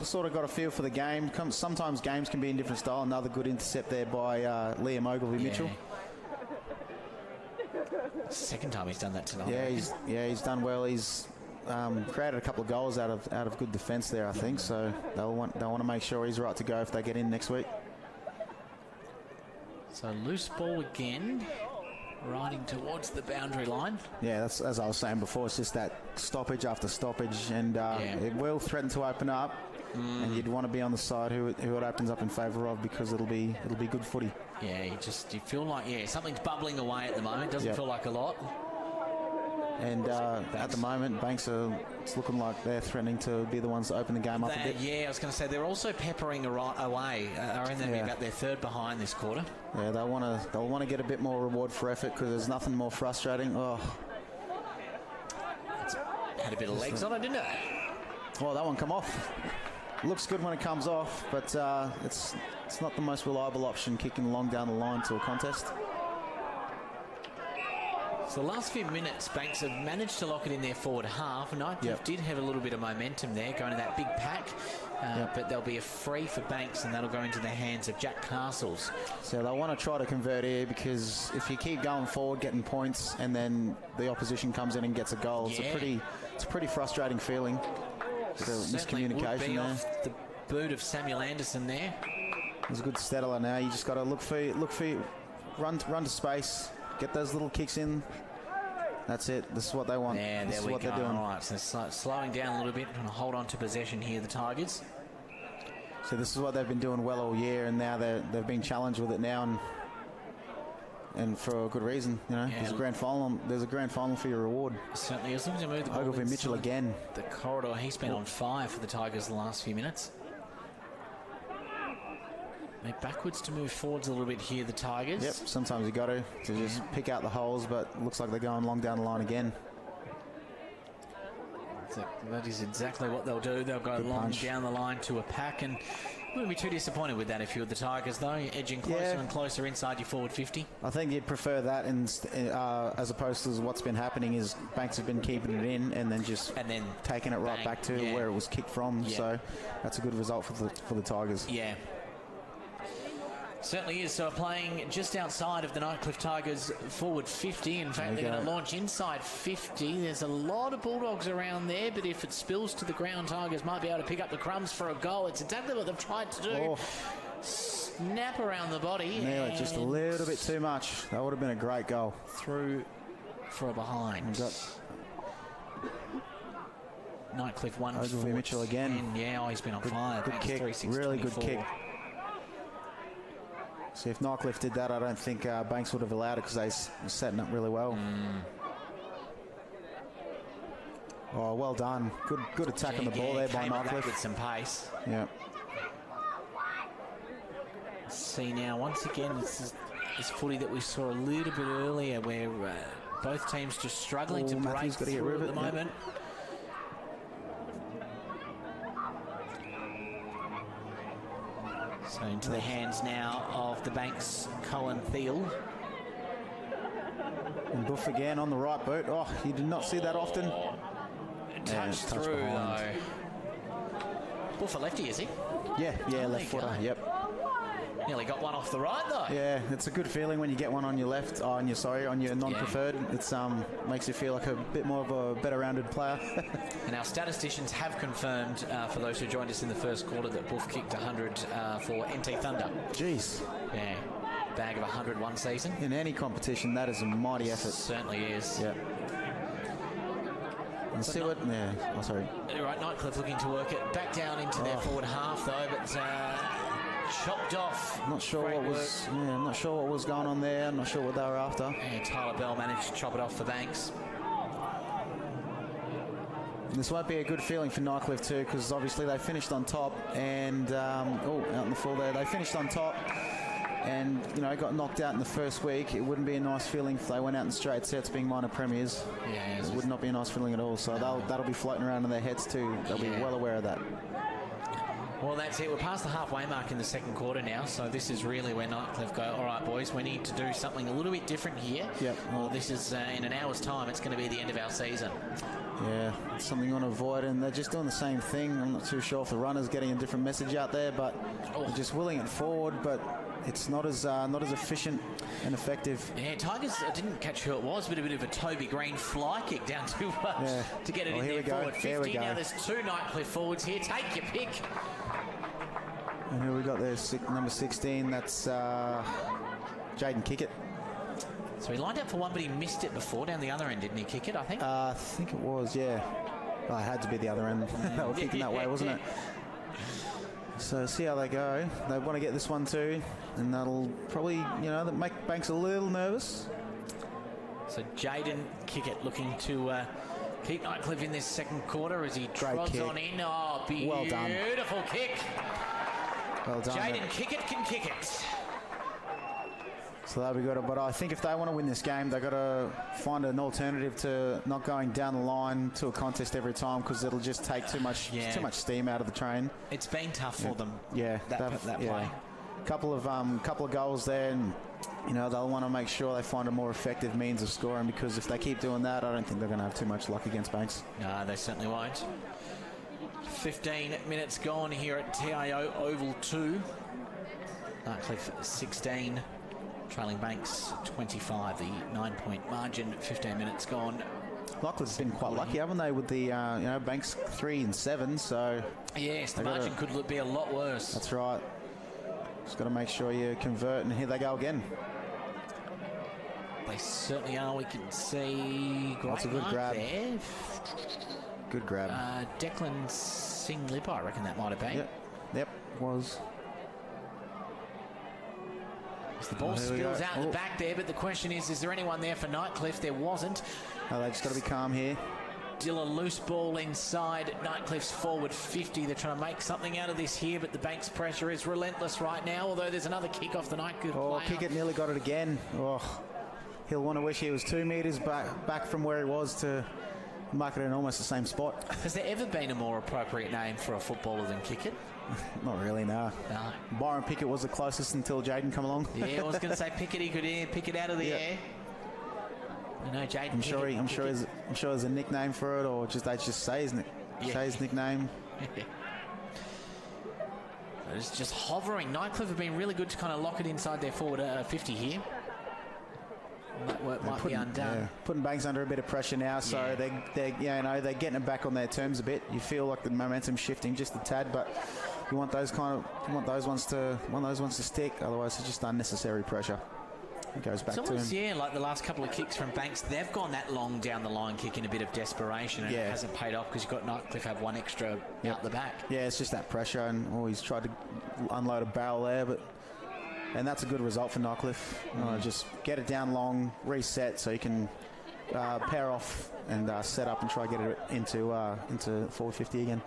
sort of got a feel for the game. Sometimes games can be in different style. Another good intercept there by Liam Ogilvie-Mitchell. Second time he's done that tonight. Yeah, he's done well. He's created a couple of goals out of good defence there, I think. So they'll want to make sure he's right to go if they get in next week. So loose ball again, riding towards the boundary line. Yeah, that's as I was saying before. It's just that stoppage after stoppage, and it will threaten to open up. And you'd want to be on the side who it opens up in favour of, because it'll be good footy. Yeah, you feel like something's bubbling away at the moment. Doesn't feel like a lot. And at the moment, Banks it's looking like they're threatening to be the ones that open the game up a bit. Yeah, I was going to say they're also peppering away. I reckon they'll be about their third behind this quarter. Yeah, they'll want to get a bit more reward for effort, because there's nothing more frustrating. Oh, it's had a bit of legs on it, didn't it? Well, that one come off. Looks good when it comes off, but it's not the most reliable option, kicking long down the line to a contest. So the last few minutes, Banks have managed to lock it in their forward half. Nightcliff did have a little bit of momentum there, going to that big pack, but there'll be a free for Banks, and that'll go into the hands of Jack Castles. So they want to try to convert here, because if you keep going forward, getting points, and then the opposition comes in and gets a goal, it's a pretty frustrating feeling. So miscommunication would be there. Off the boot of Samuel Anderson there. There's a good Stettler now. You just got to look for run to space, get those little kicks in. That's it. This is what they want. Yeah, this is we what go. they're doing. All right, so slowing down a little bit, trying to hold on to possession here, the Tigers. So this is what they've been doing well all year, and now they've been challenged with it now, and for a good reason. You know, there's a grand final. There's a grand final for your reward. Certainly, as long as you move the ball Ogilvy Mitchell again. The corridor, he's been on fire for the Tigers the last few minutes. They're backwards to move forwards a little bit here, the Tigers. Yep, sometimes you got to just pick out the holes, but looks like they're going long down the line again. So that is exactly what they'll do. They'll go long down the line to a pack, and wouldn't be too disappointed with that if you're the Tigers, though. You're edging closer and closer inside your forward 50. I think you'd prefer that, as opposed to what's been happening is Banks have been keeping it in and then taking it right back to where it was kicked from. Yeah. So that's a good result for the Tigers. Yeah. Certainly is. So playing just outside of the Nightcliff Tigers forward 50. In fact, they're going to launch inside 50. There's a lot of Bulldogs around there, but if it spills to the ground, Tigers might be able to pick up the crumbs for a goal. It's exactly what they've tried to do. Snap around the body. Yeah, just a little bit too much. That would have been a great goal. Through for a behind. Nightcliff 1 for Mitchell again. Yeah, he's been on fire. Good kick. Really good kick. See, if Nightcliff did that, I don't think Banks would have allowed it, because they were setting up really well. Oh, well done. Good attack on the ball there by Nightcliff. With some pace. Yeah. See now, once again, this footy that we saw a little bit earlier, where both teams just struggling to break through at the moment. So into the hands now of the Banks Cohen Thiel. And Buff again on the right boot. Oh, you did not see that often. Touch through though. Buff a lefty, is he? Yeah, left footer. Yep. Nearly got one off the right though. Yeah, it's a good feeling when you get one on your left, on your non-preferred. It's makes you feel like a bit more of a better rounded player. And our statisticians have confirmed, for those who joined us in the first quarter, that Buff kicked 100 for NT Thunder. Jeez. Yeah, bag of 100 one season. In any competition, that is a mighty effort. Certainly is. Yeah. And see what? Yeah. Oh, sorry. Right, Nightcliff looking to work it back down into their forward half though, but chopped off. I'm not sure what was going on there. I'm not sure what they were after. And Tyler Bell managed to chop it off for Banks. This won't be a good feeling for Nightcliff too, because obviously they finished on top, and out in the full there, they finished on top, and got knocked out in the first week. It wouldn't be a nice feeling if they went out in straight sets, being minor premiers. Yeah, it would not be a nice feeling at all. So that'll be floating around in their heads too. They'll be well aware of that. Well, that's it. We're past the halfway mark in the second quarter now, so this is really where Nightcliff go, all right, boys, we need to do something a little bit different here. Yep. Well, this is in an hour's time. It's going to be the end of our season. Yeah, it's something you want to avoid, and they're just doing the same thing. I'm not too sure if the runner's getting a different message out there, but they're just willing it forward, but it's not as efficient and effective. Yeah, Tigers, I didn't catch who it was, but a bit of a Toby Green fly kick down to get it in there forward. 50, now there's 2 Nightcliff forwards here. Take your pick. And who we got there? Number 16, that's Jaden Kickett. So he lined up for one, but he missed it before down the other end, didn't he, kick it, I think? I think it was, yeah. Oh, it had to be the other end. They were kicking that way, wasn't it? So see how they go. They want to get this one too, and that'll probably, that make Banks a little nervous. So Jaden Kickett looking to keep Nightcliff in this second quarter as he trods on in. Oh, beautiful kick. Well done. Jaden Kickett can kick it. So that'll be good. But I think if they want to win this game, they've got to find an alternative to not going down the line to a contest every time, because it'll just take too much steam out of the train. It's been tough for them. Yeah, that play. Couple of goals there, and they'll want to make sure they find a more effective means of scoring, because if they keep doing that, I don't think they're going to have too much luck against Banks. No, they certainly won't. 15 minutes gone here at TIO Oval 2. Nightcliff 16. Trailing Banks 25, the 9-point margin, 15 minutes gone. Nightcliff's been quite lucky, haven't they, with the Banks 3 and 7, so... Yes, the margin could be a lot worse. That's right. Just got to make sure you convert, and here they go again. They certainly are. We can see... That's a good grab. There. Good grab. Declan Singh-Lip, I reckon that might have been. Yep, was... The ball spills out the back there, but the question is there anyone there for Nightcliff? There wasn't. Oh, they just got to be calm here. Still a loose ball inside Nightcliff's forward 50. They're trying to make something out of this here, but the Banks pressure is relentless right now, although there's another kick off the Nightcliff player. Kickett nearly got it again. Oh, he'll want to wish he was 2 metres back from where he was to mark it in almost the same spot. Has there ever been a more appropriate name for a footballer than Kickett? Not really, no. Byron Pickett was the closest until Jaden come along. Yeah, I was going to say Pickett. He could pick it out of the air. Jaden. I'm sure there's a nickname for it, or they just say his nickname. It's just hovering. Nightcliff have been really good to kind of lock it inside their forward 50 here. That work might be undone. Yeah, putting Banks under a bit of pressure now, so they're getting it back on their terms a bit. You feel like the momentum's shifting just a tad, but you want those ones to stick. Otherwise, it's just unnecessary pressure. It goes back to him. Yeah, like the last couple of kicks from Banks, they've gone that long down the line kick in a bit of desperation, and it hasn't paid off because you've got Nightcliff have one extra out the back. Yeah, it's just that pressure, and he's tried to unload a barrel there, and that's a good result for Nightcliff. Just get it down long, reset, so you can pair off and set up and try to get it into forward 50 again.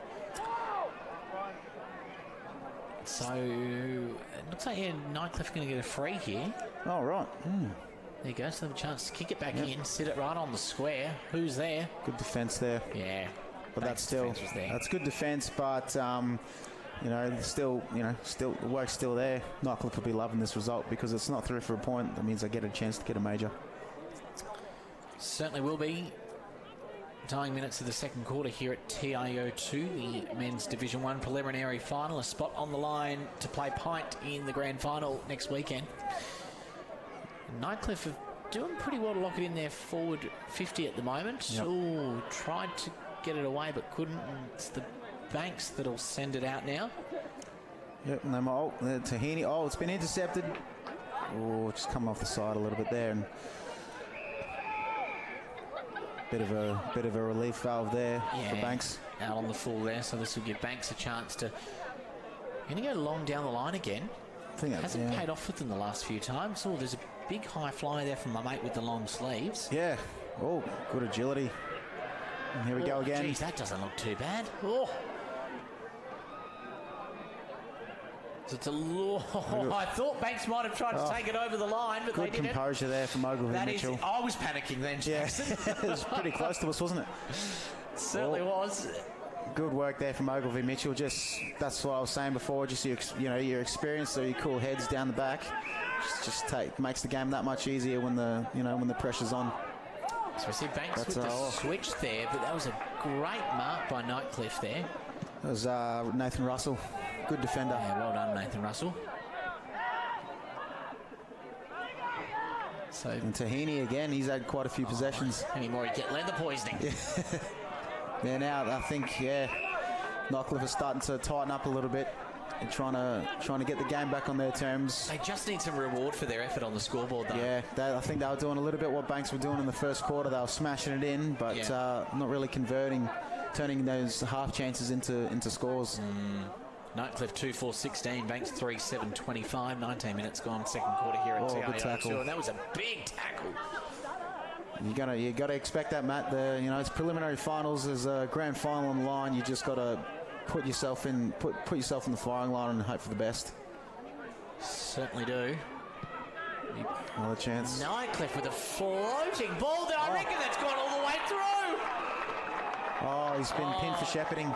So it looks like Nightcliff going to get a free here. Oh, right. There you go. So they have a chance to kick it back in, sit it right on the square. Who's there? Good defence there. Yeah. But that's good defence, but still the work's still there. Nightcliff will be loving this result because it's not through for a point. That means they get a chance to get a major. Certainly will be. Dying minutes of the second quarter here at TIO 2, the men's Division 1 preliminary final. A spot on the line to play Pint in the grand final next weekend. Nightcliff are doing pretty well to lock it in their forward 50 at the moment. Yep. Tried to get it away but couldn't. And it's the Banks that'll send it out now. Yep, and Tahini. Oh, it's been intercepted. Oh, just come off the side a little bit there, and bit of a relief valve there for Banks. Out on the full there, so this will give Banks a chance to. Going to go long down the line again. I think hasn't paid off with them the last few times. Oh, there's a big high fly there from my mate with the long sleeves. Yeah. Oh, good agility. And here we go again. Geez, that doesn't look too bad. Oh. It's I thought Banks might have tried to take it over the line, but they didn't. Good composure there from Ogilvy Mitchell. I was panicking then, Jason. Yeah, it was pretty close to us, wasn't it? Certainly was. Good work there from Ogilvy Mitchell. That's what I was saying before. Just your experience, so your cool heads down the back, makes the game that much easier when the pressure's on. So we see Banks That's with the all. switch there, but that was a great mark by Nightcliff there. That was Nathan Russell. Good defender. Yeah, well done, Nathan Russell. So, And Tahini again, he's had quite a few possessions. any more, he'd get leather poisoning. Yeah, now I think, Nightcliff is starting to tighten up a little bit and trying to get the game back on their terms. They just need some reward for their effort on the scoreboard, though. Yeah, I think they were doing a little bit what Banks were doing in the first quarter. They were smashing it in, but not really converting, turning those half chances into scores. Nightcliff 2-4-16, Banks 3-7-25, 19 minutes gone, second quarter here at Good TIO. tackle. And that was a big tackle. You gotta expect that, Matt. It's preliminary finals. There's a grand final on the line. You just gotta put yourself in the firing line and hope for the best. Certainly do. Another chance. Nightcliff with a floating ball that I reckon that's gone all the way through. Oh, he's been pinned for shepherding.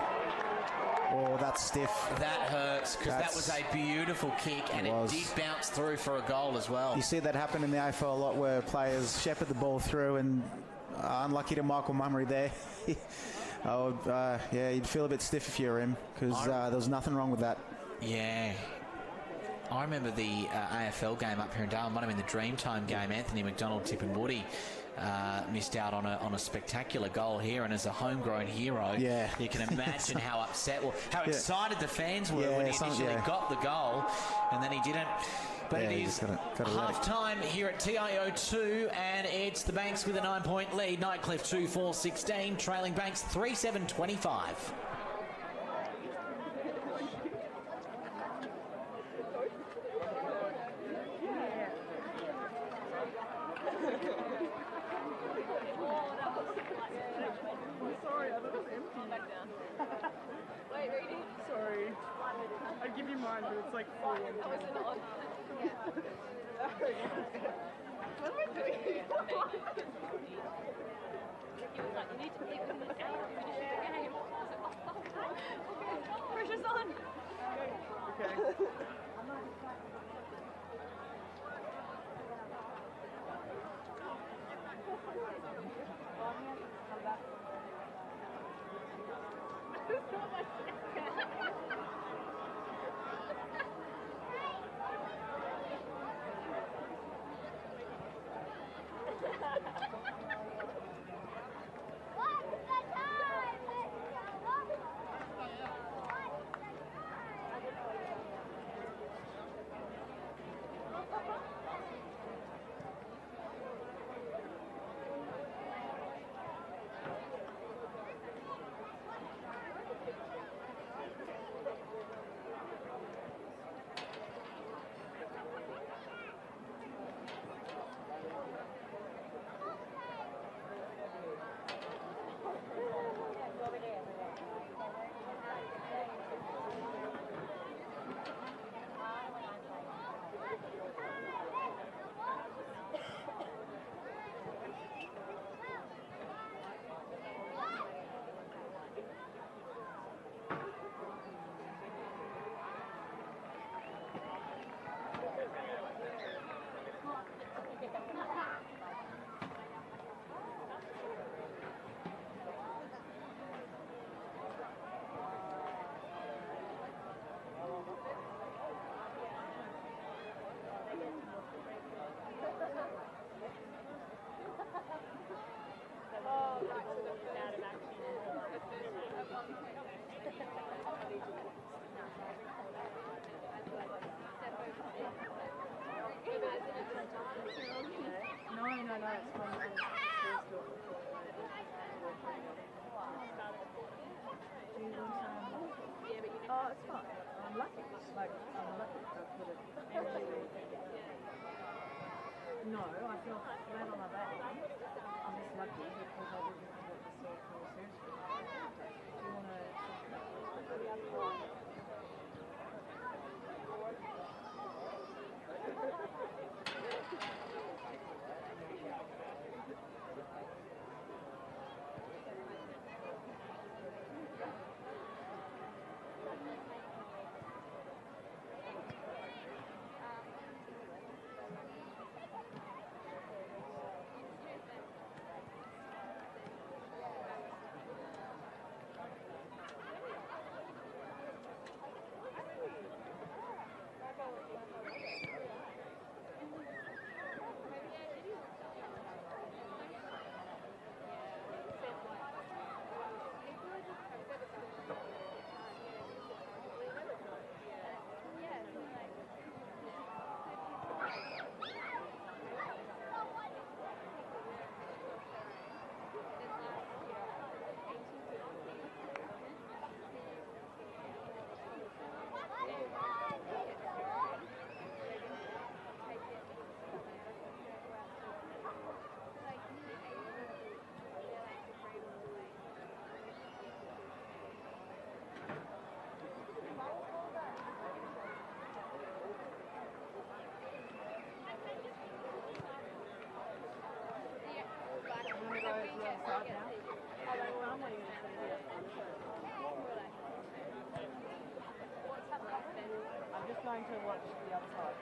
Oh, that's stiff. That hurts because that was a beautiful kick and it did bounce through for a goal as well. You see that happen in the AFL a lot where players shepherd the ball through and unlucky to Michael Mummery there. You'd feel a bit stiff if you were him because there was nothing wrong with that. Yeah. I remember the AFL game up here in Darwin, might have been the Dreamtime game. Anthony McDonald, Tip and Woody missed out on a spectacular goal here, and as a homegrown hero, you can imagine how upset, how excited the fans were when he initially got the goal, and then he didn't. But it is half-time here at TIO 2, and it's the Banks with a 9-point lead. Nightcliff 2-4-16, trailing Banks 3-7-25. I'd give you mine, but it's like full. What am I doing? He was like, you need to keep them in the game. Finish the game. Okay, pressure's on. Okay. Oh, it's fine. I'm lucky. Like, I'm lucky to put it. No, I feel flat on my back. I'm just lucky because I didn't think it was so seriously. Do you want to... going to watch the other side.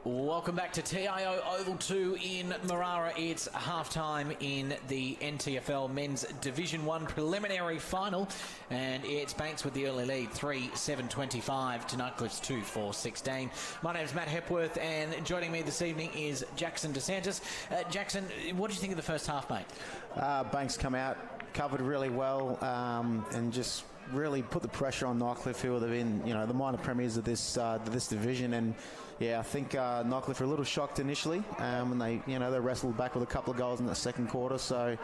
Welcome back to TIO Oval 2 in Marara. It's half-time in the NTFL Men's Division 1 preliminary final, and it's Banks with the early lead, 3-7-25 to Nightcliff's 2-4-16. My name is Matt Hepworth, and joining me this evening is Jackson DeSantis. Jackson, what did you think of the first half, mate? Banks come out, covered really well, and just really put the pressure on Nightcliff, who have been, the minor premiers of this division. And yeah, I think Nightcliff were a little shocked initially, when they wrestled back with a couple of goals in the second quarter. So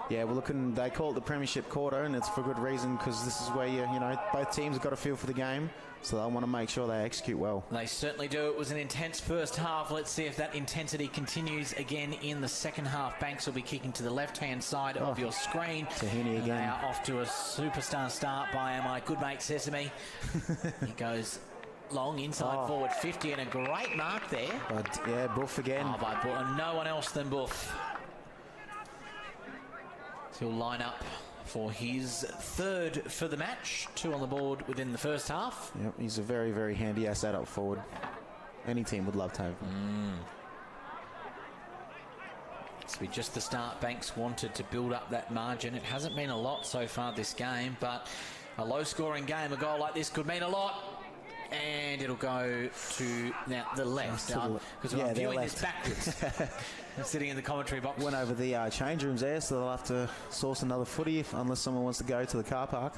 yeah, we're looking. They call it the premiership quarter, and it's for good reason, because this is where both teams have got a feel for the game, so they want to make sure they execute well. They certainly do. It was an intense first half. Let's see if that intensity continues again in the second half. Banks will be kicking to the left-hand side of your screen. Tahini again. They are off to a superstar start by my good mate Sesame. He goes long inside forward 50, and a great mark there. But yeah, Buff again. By Buff, and no one else than Buff. So he'll line up for his third for the match. 2 on the board within the first half. Yep, he's a very, very handy asset up forward. Any team would love to have him. It's been just the start. Banks wanted to build up that margin. It hasn't been a lot so far this game, but a low-scoring game, a goal like this could mean a lot. And it'll go to now the left, because we're viewing this backwards. Sitting in the commentary box. Went over the change rooms there, so they'll have to source another footy unless someone wants to go to the car park.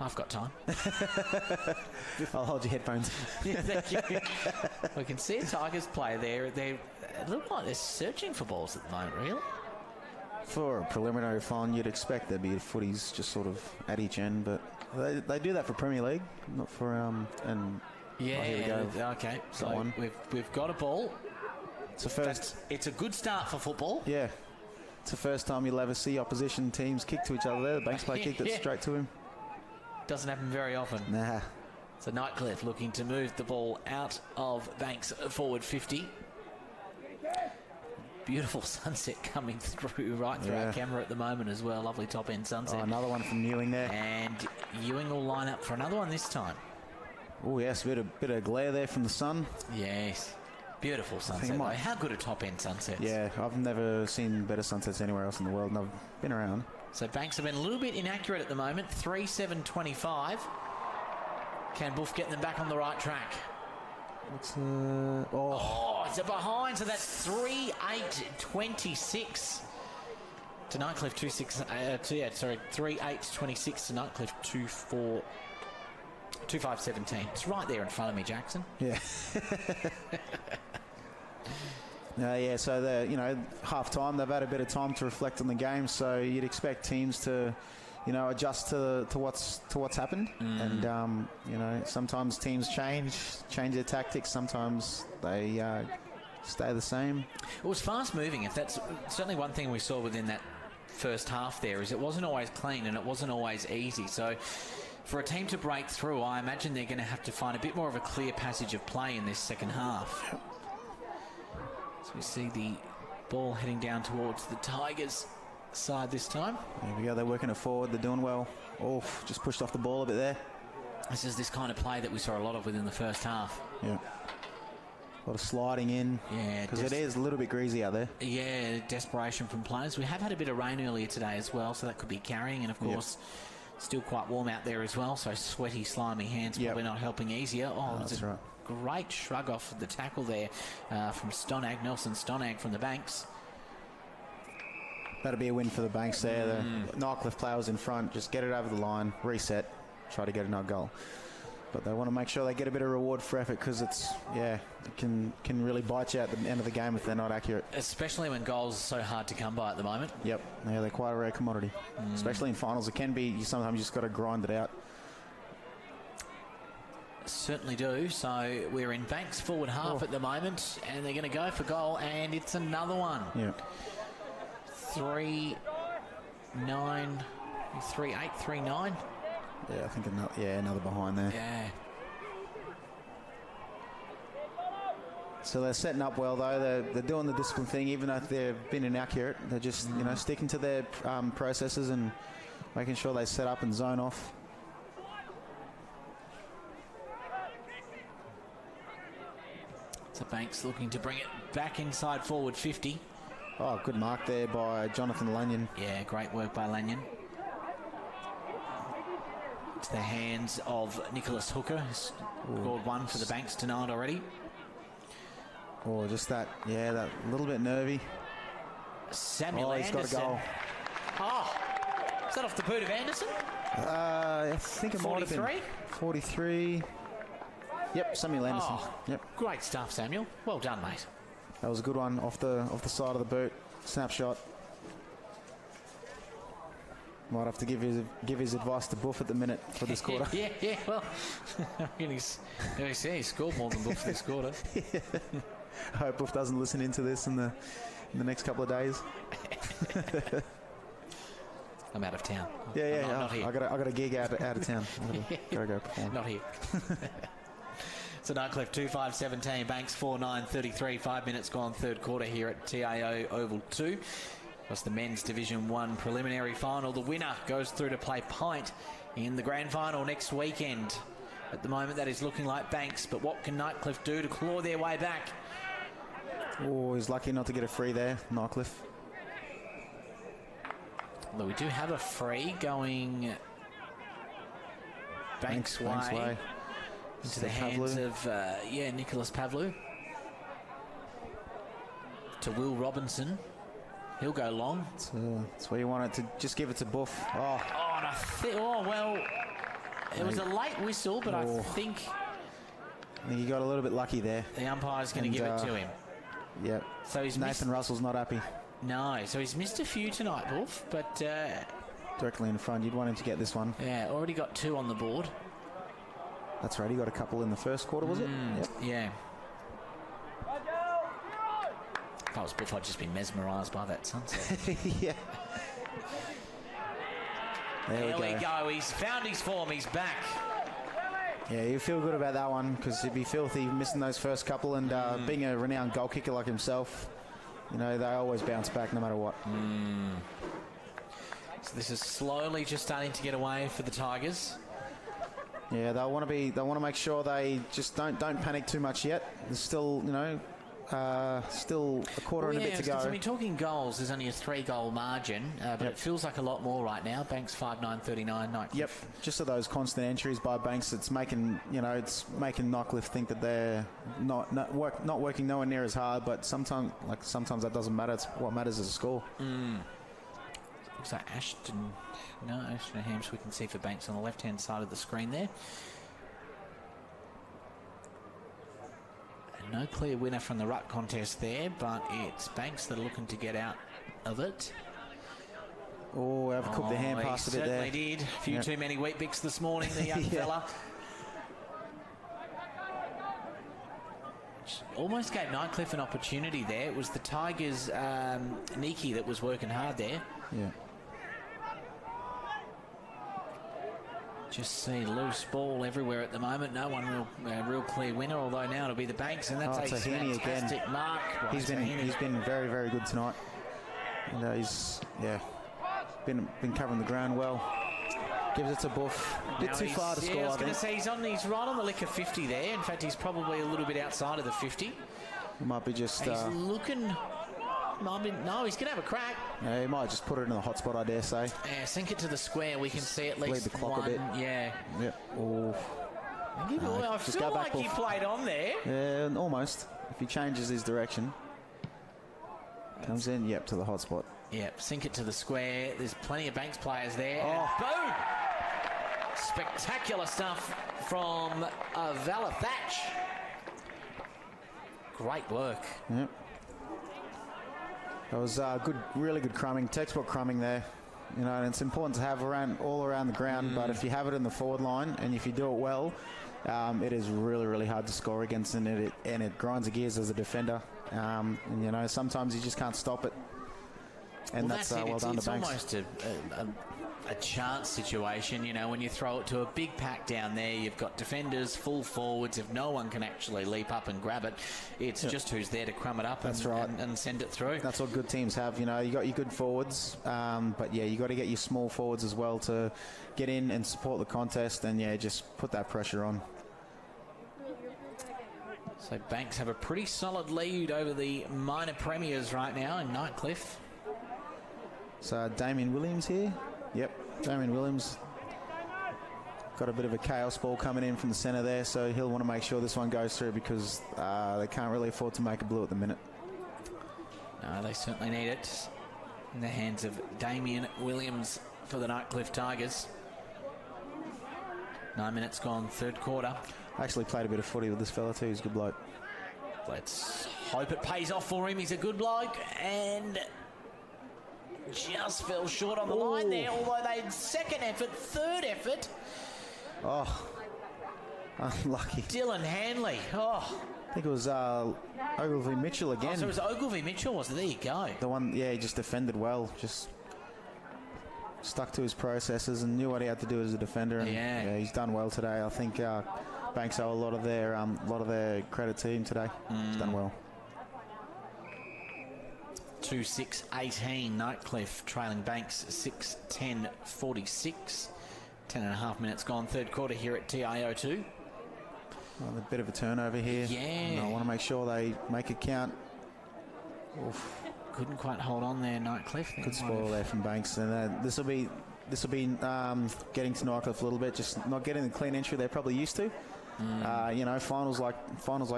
I've got time. I'll hold your headphones. Yeah, thank you. We can see a Tigers player there. They look like they're searching for balls at the moment, really. For a preliminary final, you'd expect there'd be footies just sort of at each end, but they do that for Premier League, not for and yeah. Here we go. Okay, so we've got a ball. It's a good start for football. Yeah, it's the first time you'll ever see opposition teams kick to each other there. The Banks player kicked it straight to him. Doesn't happen very often. Nah. So Nightcliff looking to move the ball out of Banks forward 50. Beautiful sunset coming through right through our camera at the moment as well. Lovely top end sunset. Oh, another one from Ewing there. And Ewing will line up for another one this time. Oh yes, a bit of glare there from the sun. Yes. Beautiful sunset though. How good are top end sunsets? Yeah, I've never seen better sunsets anywhere else in the world, and I've been around. So Banks have been a little bit inaccurate at the moment. 3-7-25. Can Buff get them back on the right track? It's a behind, so that's 3-8-26 to Nightcliff. 3-8-26 to Nightcliff. 2-5-17. It's right there in front of me, Jackson. Yeah. Yeah, so they're, half time, they've had a bit of time to reflect on the game, so you'd expect teams to, adjust to what's happened. And, sometimes teams change their tactics, sometimes they stay the same. It was fast moving. If that's certainly one thing we saw within that first half there, is it wasn't always clean and it wasn't always easy. So for a team to break through, I imagine they're going to have to find a bit more of a clear passage of play in this second half. So we see the ball heading down towards the Tigers side this time. There we go, they're working it forward, they're doing well. Oh, just pushed off the ball a bit there. This is this kind of play that we saw a lot of within the first half. Yeah. A lot of sliding in. Yeah. Because it is a little bit greasy out there. Yeah, desperation from players. We have had a bit of rain earlier today as well, so that could be carrying. And, of course, still quite warm out there as well, so sweaty, slimy hands probably not helping easier. Oh, that's right. Great shrug off the tackle there from Nelson Stonag from the Banks. That'll be a win for the Banks there. The Nightcliff players in front, just get it over the line, reset, try to get another goal. But they want to make sure they get a bit of reward for effort, because it can really bite you at the end of the game if they're not accurate. Especially when goals are so hard to come by at the moment. Yep, yeah, they're quite a rare commodity. Especially in finals, it can be, sometimes you just got to grind it out. Certainly do. So we're in Banks forward half at the moment, and they're going to go for goal, and it's another one. Yeah. 3-9, 3-8, 3-9. Yeah, I think another behind there. Yeah. So they're setting up well, though. They're doing the discipline thing, even though they've been inaccurate. They're just sticking to their processes and making sure they set up and zone off. So Banks looking to bring it back inside forward 50. Oh, good mark there by Jonathan Lanyon. Yeah, great work by Lanyon. To the hands of Nicholas Hooker, who's scored one for the Banks tonight already. Oh, just that little bit nervy. Samuel Anderson. He's got a goal. Oh, is that off the boot of Anderson? I think it might have been 43. Yep, Samuel Anderson. Yep. Great stuff, Samuel. Well done, mate. That was a good one off the side of the boot. Snapshot. Might have to give his advice to Buff at the minute for this quarter. yeah. Well, he scored more than Buff this quarter. I hope Buff doesn't listen into this in the next couple of days. I'm out of town. Yeah. Not here. I got a gig out of town. Gotta go perform. Not here. So Nightcliff 2-5-17, Banks 4-9-33, 5 minutes gone third quarter here at TIO Oval 2. That's the men's Division 1 preliminary final. The winner goes through to play Pint in the grand final next weekend. At the moment that is looking like Banks, but what can Nightcliff do to claw their way back? Oh, he's lucky not to get a free there, Nightcliff. Although we do have a free going Banks way. Into the hands of, Nicholas Pavlou. To Will Robinson. He'll go long. That's where you want it to. Just give it to Buff. It was a late whistle, but I think he got a little bit lucky there. The umpire's going to give it to him. Yep. So Nathan Russell's not happy. No, so he's missed a few tonight, Buff, but directly in front. You'd want him to get this one. Yeah, already got 2 on the board. That's right. He got a couple in the first quarter, was it? Yep. Yeah. If I was Buff, I'd just be mesmerised by that sunset. Yeah. There we go. He's found his form. He's back. Yeah, you feel good about that one, because he'd be filthy missing those first couple, and being a renowned goal kicker like himself, they always bounce back no matter what. So this is slowly just starting to get away for the Tigers. Yeah, they want to make sure they just don't panic too much yet. There's still, still a quarter and a bit to go. I mean, talking goals, there's only a 3-goal margin, but it feels like a lot more right now. Banks 5-9-39, Nightcliff. Yep, just of those constant entries by Banks, it's making Nightcliff think that they're not working nowhere near as hard. But sometimes that doesn't matter. It's what matters is a score. Looks like Ashton Hams we can see for Banks on the left-hand side of the screen there. And No clear winner from the ruck contest there, but it's Banks that are looking to get out of it. Oh, I've cooked the hand pass a bit there. Certainly did. A few too many wheat bix this morning, the young fella. Almost gave Nightcliff an opportunity there. It was the Tigers' Niki that was working hard there. Yeah. Just see loose ball everywhere at the moment. No one real clear winner, although now it'll be the Banks, and that's a fantastic mark. He's been very, very good tonight. And he's been covering the ground well. Gives it to Buff. A bit too far to score, I was going to say he's right on the lick of 50 there. In fact, he's probably a little bit outside of the 50. It might be just... he's looking... No, he's going to have a crack. Yeah, he might just put it in the hot spot, I dare say. Yeah, sink it to the square. We can see at least lead the clock one. A bit. Yeah. Yep. Oh. I feel like he played on there. Yeah, almost. If he changes his direction. Comes in, yep, to the hot spot. Yep, sink it to the square. There's plenty of Banks players there. Oh. Boom! Spectacular stuff from Vala Thatch. Great work. Yep. That was good, really good crumbing, textbook crumbing there. You know, and it's important to have all around the ground, but if you have it in the forward line and if you do it well, it is really, really hard to score against, and it grinds the gears as a defender. And, you know, sometimes you just can't stop it. And that's well done to Banks. It's almost a chance situation, you know, when you throw it to a big pack down there, you've got defenders, full forwards. If no one can actually leap up and grab it, it's just who's there to crumb it up and send it through. That's what good teams have, you know. You got your good forwards, but yeah, you got to get your small forwards as well to get in and support the contest, and yeah, just put that pressure on. So Banks have a pretty solid lead over the minor premiers right now in Nightcliff. So Damien Williams here. Yep, Damien Williams got a bit of a chaos ball coming in from the centre there, so he'll want to make sure this one goes through because they can't really afford to make a blue at the minute. No, they certainly need it in the hands of Damien Williams for the Nightcliff Tigers. 9 minutes gone, third quarter. I actually played a bit of footy with this fella too. He's a good bloke. Let's hope it pays off for him. He's a good bloke, and just fell short on the line there, although they had second effort, third effort. Oh, unlucky. Dylan Hanley. Oh. I think it was Ogilvy Mitchell again. Oh, so it was Ogilvy Mitchell, was it? There you go. The one, yeah, he just defended well. Just stuck to his processes and knew what he had to do as a defender. And yeah, he's done well today. I think Banks owe a lot of their credit to him today. He's done well. 2-6-18 Nightcliff trailing Banks 6-10-46. 10.5 minutes gone, third quarter here at TIO 2. Well, a bit of a turnover here. Yeah. And I want to make sure they make it count. Oof. Couldn't quite hold on there, Nightcliff. Good spoil there from Banks, and this will be getting to Nightcliff a little bit, just not getting the clean entry they're probably used to. You know, finals like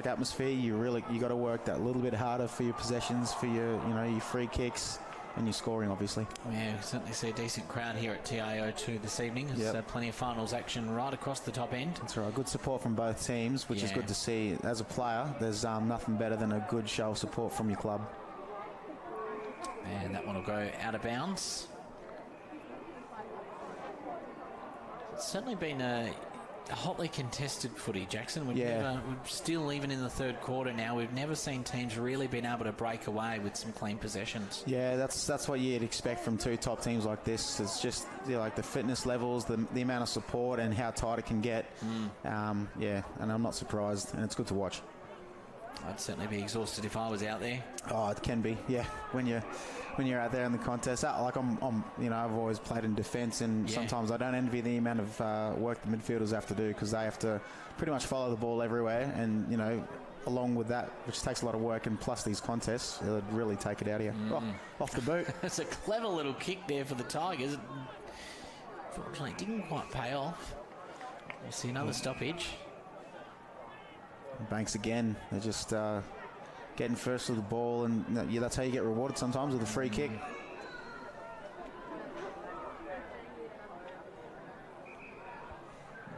atmosphere, you got to work that little bit harder for your possessions, for your free kicks and your scoring, obviously. Yeah, we certainly see a decent crowd here at TIO 2 this evening. There's plenty of finals action right across the top end. That's right, good support from both teams, which is good to see. As a player, there's nothing better than a good show of support from your club. And that one will go out of bounds. It's certainly been a hotly contested footy, Jackson. We've still, even in the third quarter now, we've never seen teams really been able to break away with some clean possessions. Yeah, that's what you'd expect from two top teams like this. It's just like the fitness levels, the amount of support and how tight it can get. And I'm not surprised, and it's good to watch. I'd certainly be exhausted if I was out there. Oh, it can be, yeah. When you're out there in the contest, like I've always played in defence, and sometimes I don't envy the amount of work the midfielders have to do, because they have to pretty much follow the ball everywhere, and along with that, which takes a lot of work, and plus these contests, it would really take it out of you. Off the boot. It's a clever little kick there for the Tigers. Unfortunately, it didn't quite pay off. We'll see another stoppage. Banks again. They're just getting first with the ball, and that's how you get rewarded sometimes with a free kick.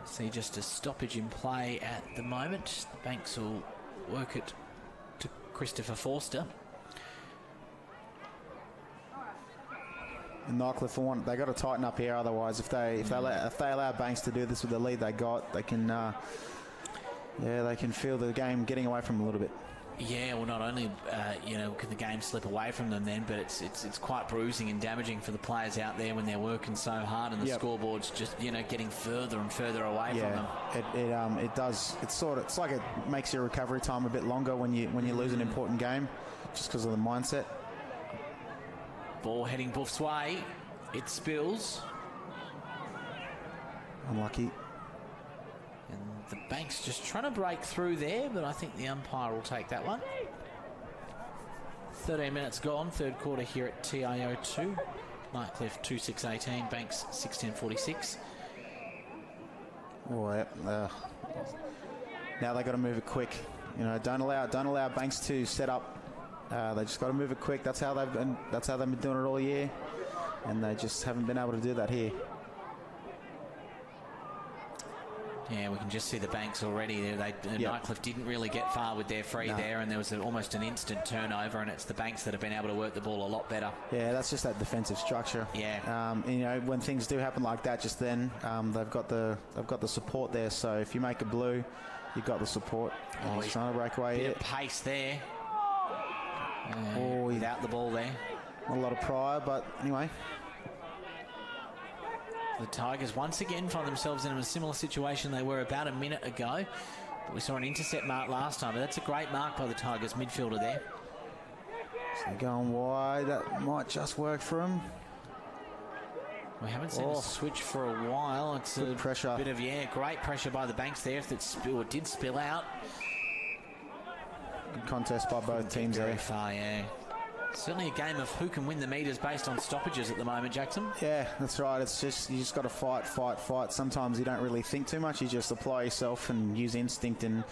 See just a stoppage in play at the moment. The Banks will work it Christopher Forster. And Nightcliff they got to tighten up here. Otherwise, if they allow Banks to do this with the lead they got, they can they can feel the game getting away from them a little bit. Yeah, well, not only can the game slip away from them then, but it's quite bruising and damaging for the players out there when they're working so hard and the scoreboard's just getting further and further away from them. It does. It's like it makes your recovery time a bit longer when you lose an important game, just because of the mindset. Ball heading Buff's way. It spills. Unlucky. And the Banks just trying to break through there, but I think the umpire will take that one. 13 minutes gone, third quarter here at TIO 2. Nightcliff 2-6-18, Banks 6-10-46. Oh, yeah. Now they got to move it quick. Don't allow Banks to set up. They just got to move it quick. That's how they've been doing it all year, and they just haven't been able to do that here. Yeah, we can just see the Banks already there. Nightcliff didn't really get far with their free there, and there was almost an instant turnover, and it's the Banks that have been able to work the ball a lot better. Yeah, that's just that defensive structure. Yeah. When things do happen like that, just then they've got the support there. So if you make a blue, you've got the support. He's trying to break away. Bit of pace there. Without the ball there. Not a lot of prior, but anyway. The Tigers once again find themselves in a similar situation they were about a minute ago. But we saw an intercept mark last time, but that's a great mark by the Tigers midfielder there. So they're going wide. That might just work for them. We haven't seen a switch for a while. It's good pressure. Bit of, great pressure by the Banks there. If it did spill out. Good contest by both teams there. Very far, certainly a game of who can win the metres based on stoppages at the moment, Jackson. Yeah, that's right. It's just you just got to fight. Sometimes you don't really think too much. You just apply yourself and use instinct. And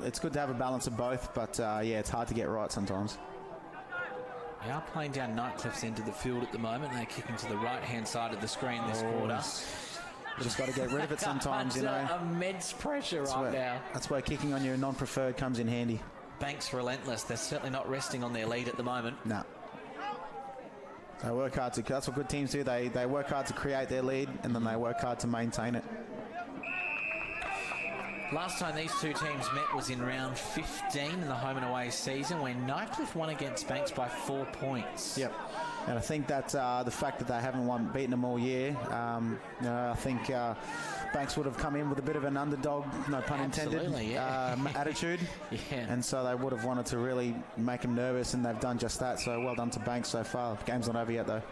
it's good to have a balance of both. But it's hard to get right sometimes. They are playing down Nightcliff's end of the field at the moment. They're kicking to the right-hand side of the screen this quarter. You just got to get rid of it sometimes, Immense pressure now. That's where kicking on your non-preferred comes in handy. Banks relentless. They're certainly not resting on their lead at the moment. No. They work hard to. That's what good teams do. They work hard to create their lead, and then they work hard to maintain it. Last time these two teams met was in round 15 in the home and away season, when Nightcliff won against Banks by 4 points. Yep. And I think that the fact that they haven't beaten them all year, I think Banks would have come in with a bit of an underdog, no pun intended, attitude. And so they would have wanted to really make them nervous, and they've done just that. So well done to Banks so far. The game's not over yet, though.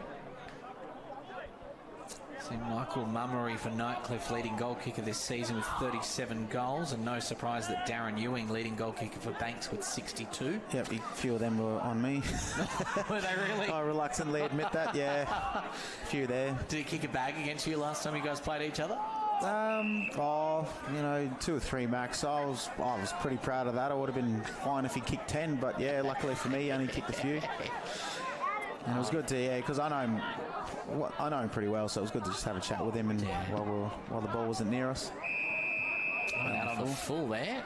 See Michael Mummery for Nightcliff, leading goal kicker this season with 37 goals, and no surprise that Darren Ewing, leading goal kicker for Banks with 62. Yep, a few of them were on me. Were they really? I reluctantly admit that, yeah. A few there. Did he kick a bag against you last time you guys played each other? 2 or 3 max. I was pretty proud of that. I would have been fine if he kicked 10, but yeah, luckily for me, he only kicked a few. And it was good to, because I know him pretty well, so it was good to just have a chat with him and while the ball wasn't near us. Out on the full there.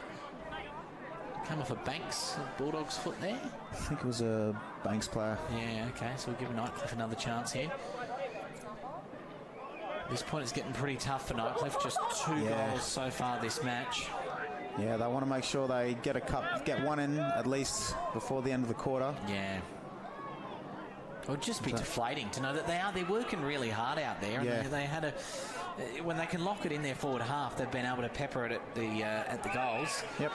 Come off a Banks Bulldogs foot there. I think it was a Banks player. Yeah, okay, so we'll give Nightcliff another chance here. At this point, it's getting pretty tough for Nightcliff. Just 2 goals so far this match. Yeah, they want to make sure they get one in at least before the end of the quarter. Yeah. It would just be deflating to know that they're working really hard out there. Yeah. And they had when they can lock it in their forward half, they've been able to pepper it at the goals. Yep.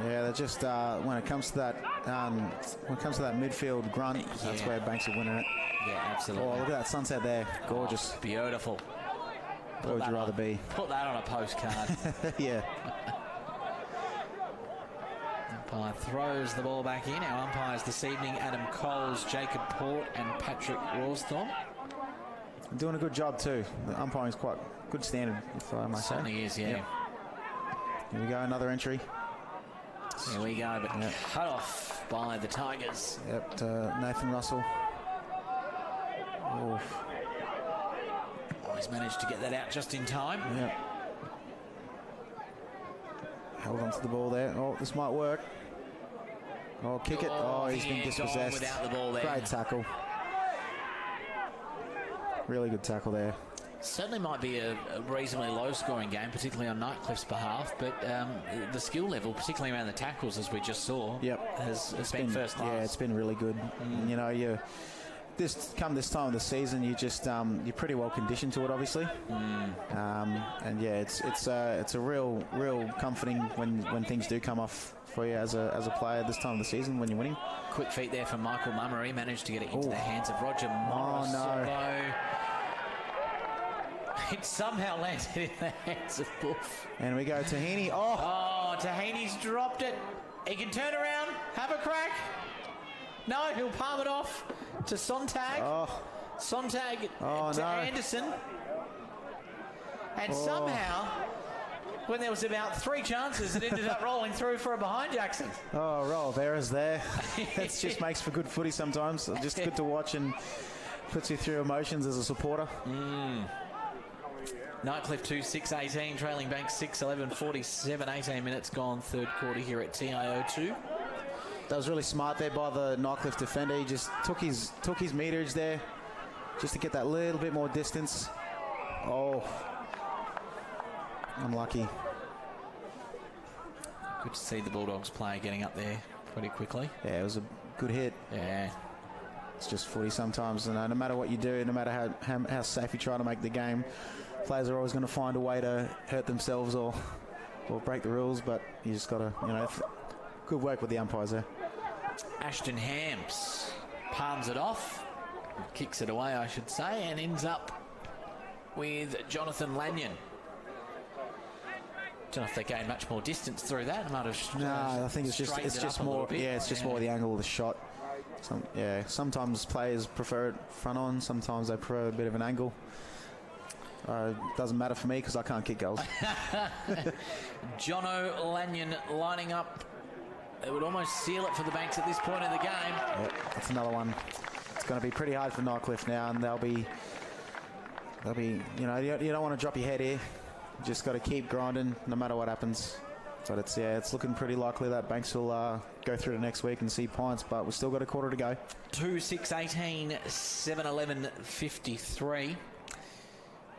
Yeah, they're just when it comes to that midfield grunt, that's where Banks are winning it. Yeah, absolutely. Oh, look at that sunset there, gorgeous. Oh, beautiful. Where would you rather be? Put that on a postcard. Yeah. Umpire throws the ball back in. Our umpires this evening, Adam Coles, Jacob Port and Patrick Rawsthorpe. Doing a good job too. The umpiring's quite good standard, if I must say. Certainly is, yeah. Yep. Here we go, another entry. Here we go, but cut off by the Tigers. Yep, Nathan Russell. Oh, he's managed to get that out just in time. Yep. Held onto the ball there. Oh, this might work. Oh, kick it. Oh, he's been yeah, dispossessed. gone without the ball there. Great tackle. Really good tackle there. Certainly might be a reasonably low-scoring game, particularly on Nightcliff's behalf, but the skill level, particularly around the tackles, as we just saw, has been first class. Yeah, it's been really good. You know, this time of the season, you just you're pretty well conditioned to it, obviously. And yeah, it's a real comforting when things do come off for you as a player this time of the season when you're winning. Quick feet there from Michael Mummery, managed to get it into the hands of Roger Morris. Oh, no. It somehow landed in the hands of Buff. And we go to Heaney. Oh, Tahini's dropped it. He can turn around, have a crack. No, he'll palm it off to Sontag. Sontag to Anderson. And somehow, when there was about 3 chances, it ended up rolling through for a behind Jackson. Oh, roll of errors there. That just makes for good footy sometimes. Just good to watch and puts you through emotions as a supporter. Nightcliff 2-6-18, trailing Banks 6-11, 47, 18 minutes gone, third quarter here at TIO 2. That was really smart there by the Nightcliff defender. He just took his meterage there just to get that little bit more distance. Oh, unlucky. Good to see the Bulldogs player getting up there pretty quickly. Yeah, it was a good hit. Yeah. It's just footy sometimes, and no matter what you do, no matter how safe you try to make the game, players are always going to find a way to hurt themselves or break the rules, but you just got to, good work with the umpires there. Ashton Hams palms it off, kicks it away, I should say, and ends up with Jonathan Lanyon. Don't know if they gained much more distance through that. Might have I think it's just more. Yeah, it's just more the angle of the shot. Sometimes players prefer it front on. Sometimes they prefer a bit of an angle. Doesn't matter for me because I can't kick goals. Jono Lanyon lining up. It would almost seal it for the Banks at this point in the game. Yep, that's another one. It's going to be pretty hard for Nightcliff now, and they'll be. You don't want to drop your head here. You just got to keep grinding no matter what happens. But it's looking pretty likely that Banks will go through to next week and see points, but we've still got a quarter to go. 2-6-18, 7-11, 53.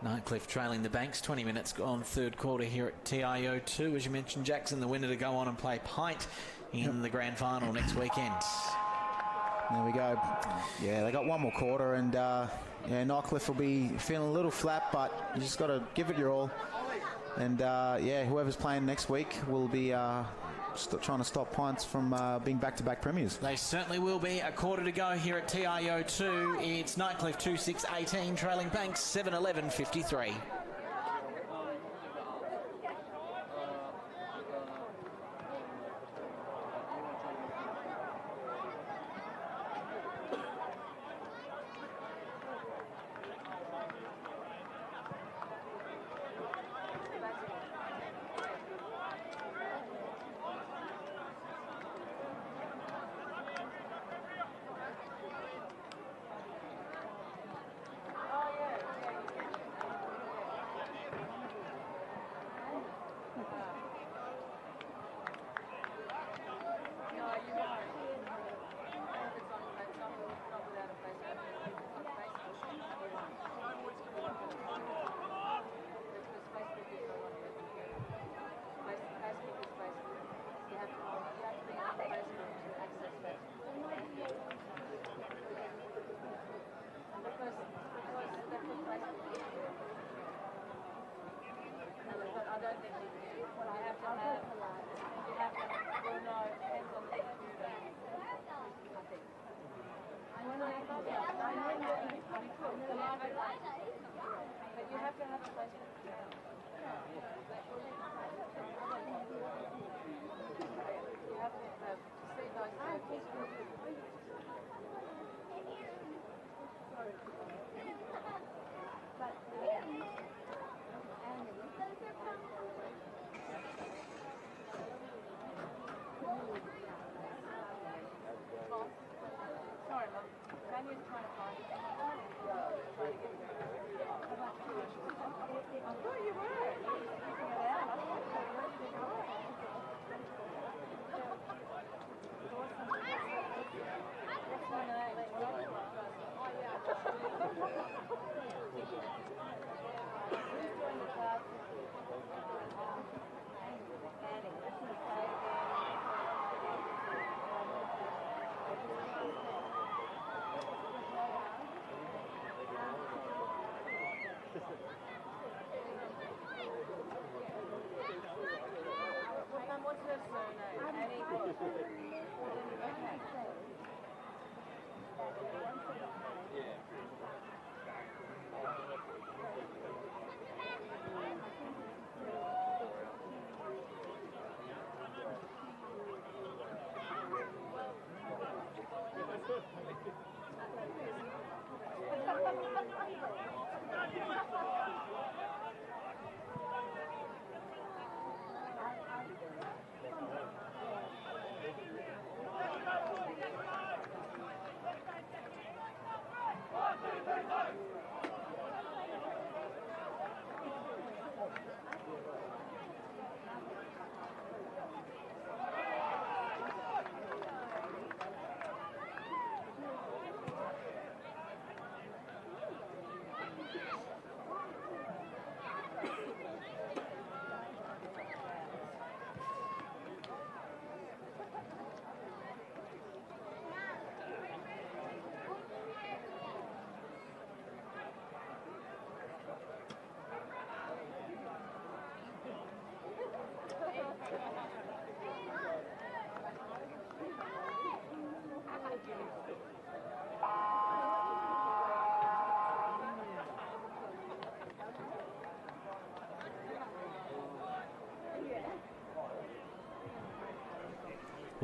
Nightcliff trailing the Banks, 20 minutes gone, third quarter here at TIO 2. As you mentioned, Jackson, the winner to go on and play Pint in the grand final next weekend. There we go. Yeah, they got one more quarter, and Nightcliff will be feeling a little flat, but you just got to give it your all. And whoever's playing next week will be trying to stop Pints from being back-to-back premiers. They certainly will be. A quarter to go here at TIO 2. It's Nightcliff 2-6-18, trailing Banks 7-11, 53.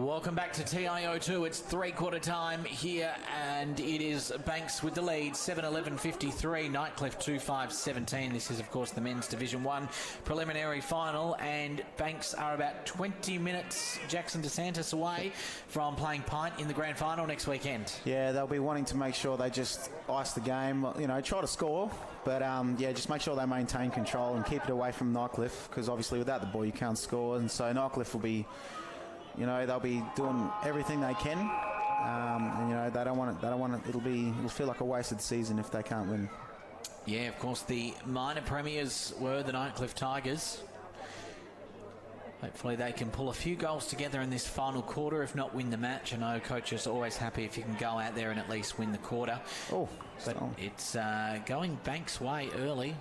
Welcome back to TIO2. It's three-quarter time here, and it is Banks with the lead, 7:11:53. Nightcliff 2:5:17. This is, of course, the men's Division 1 preliminary final, and Banks are about 20 minutes, Jackson DeSantis, away from playing Pint in the grand final next weekend. Yeah, they'll be wanting to make sure they just ice the game, you know, try to score, but yeah, just make sure they maintain control and keep it away from Nightcliff, because obviously without the ball you can't score, and so Nightcliff will be, you know, they'll be doing everything they can, and you know they don't want it. It'll feel like a wasted season if they can't win. Yeah, of course, the minor premiers were the Nightcliff Tigers. Hopefully they can pull a few goals together in this final quarter, if not win the match. I know coaches are always happy if you can go out there and at least win the quarter. Oh, but it's going Banks' way early.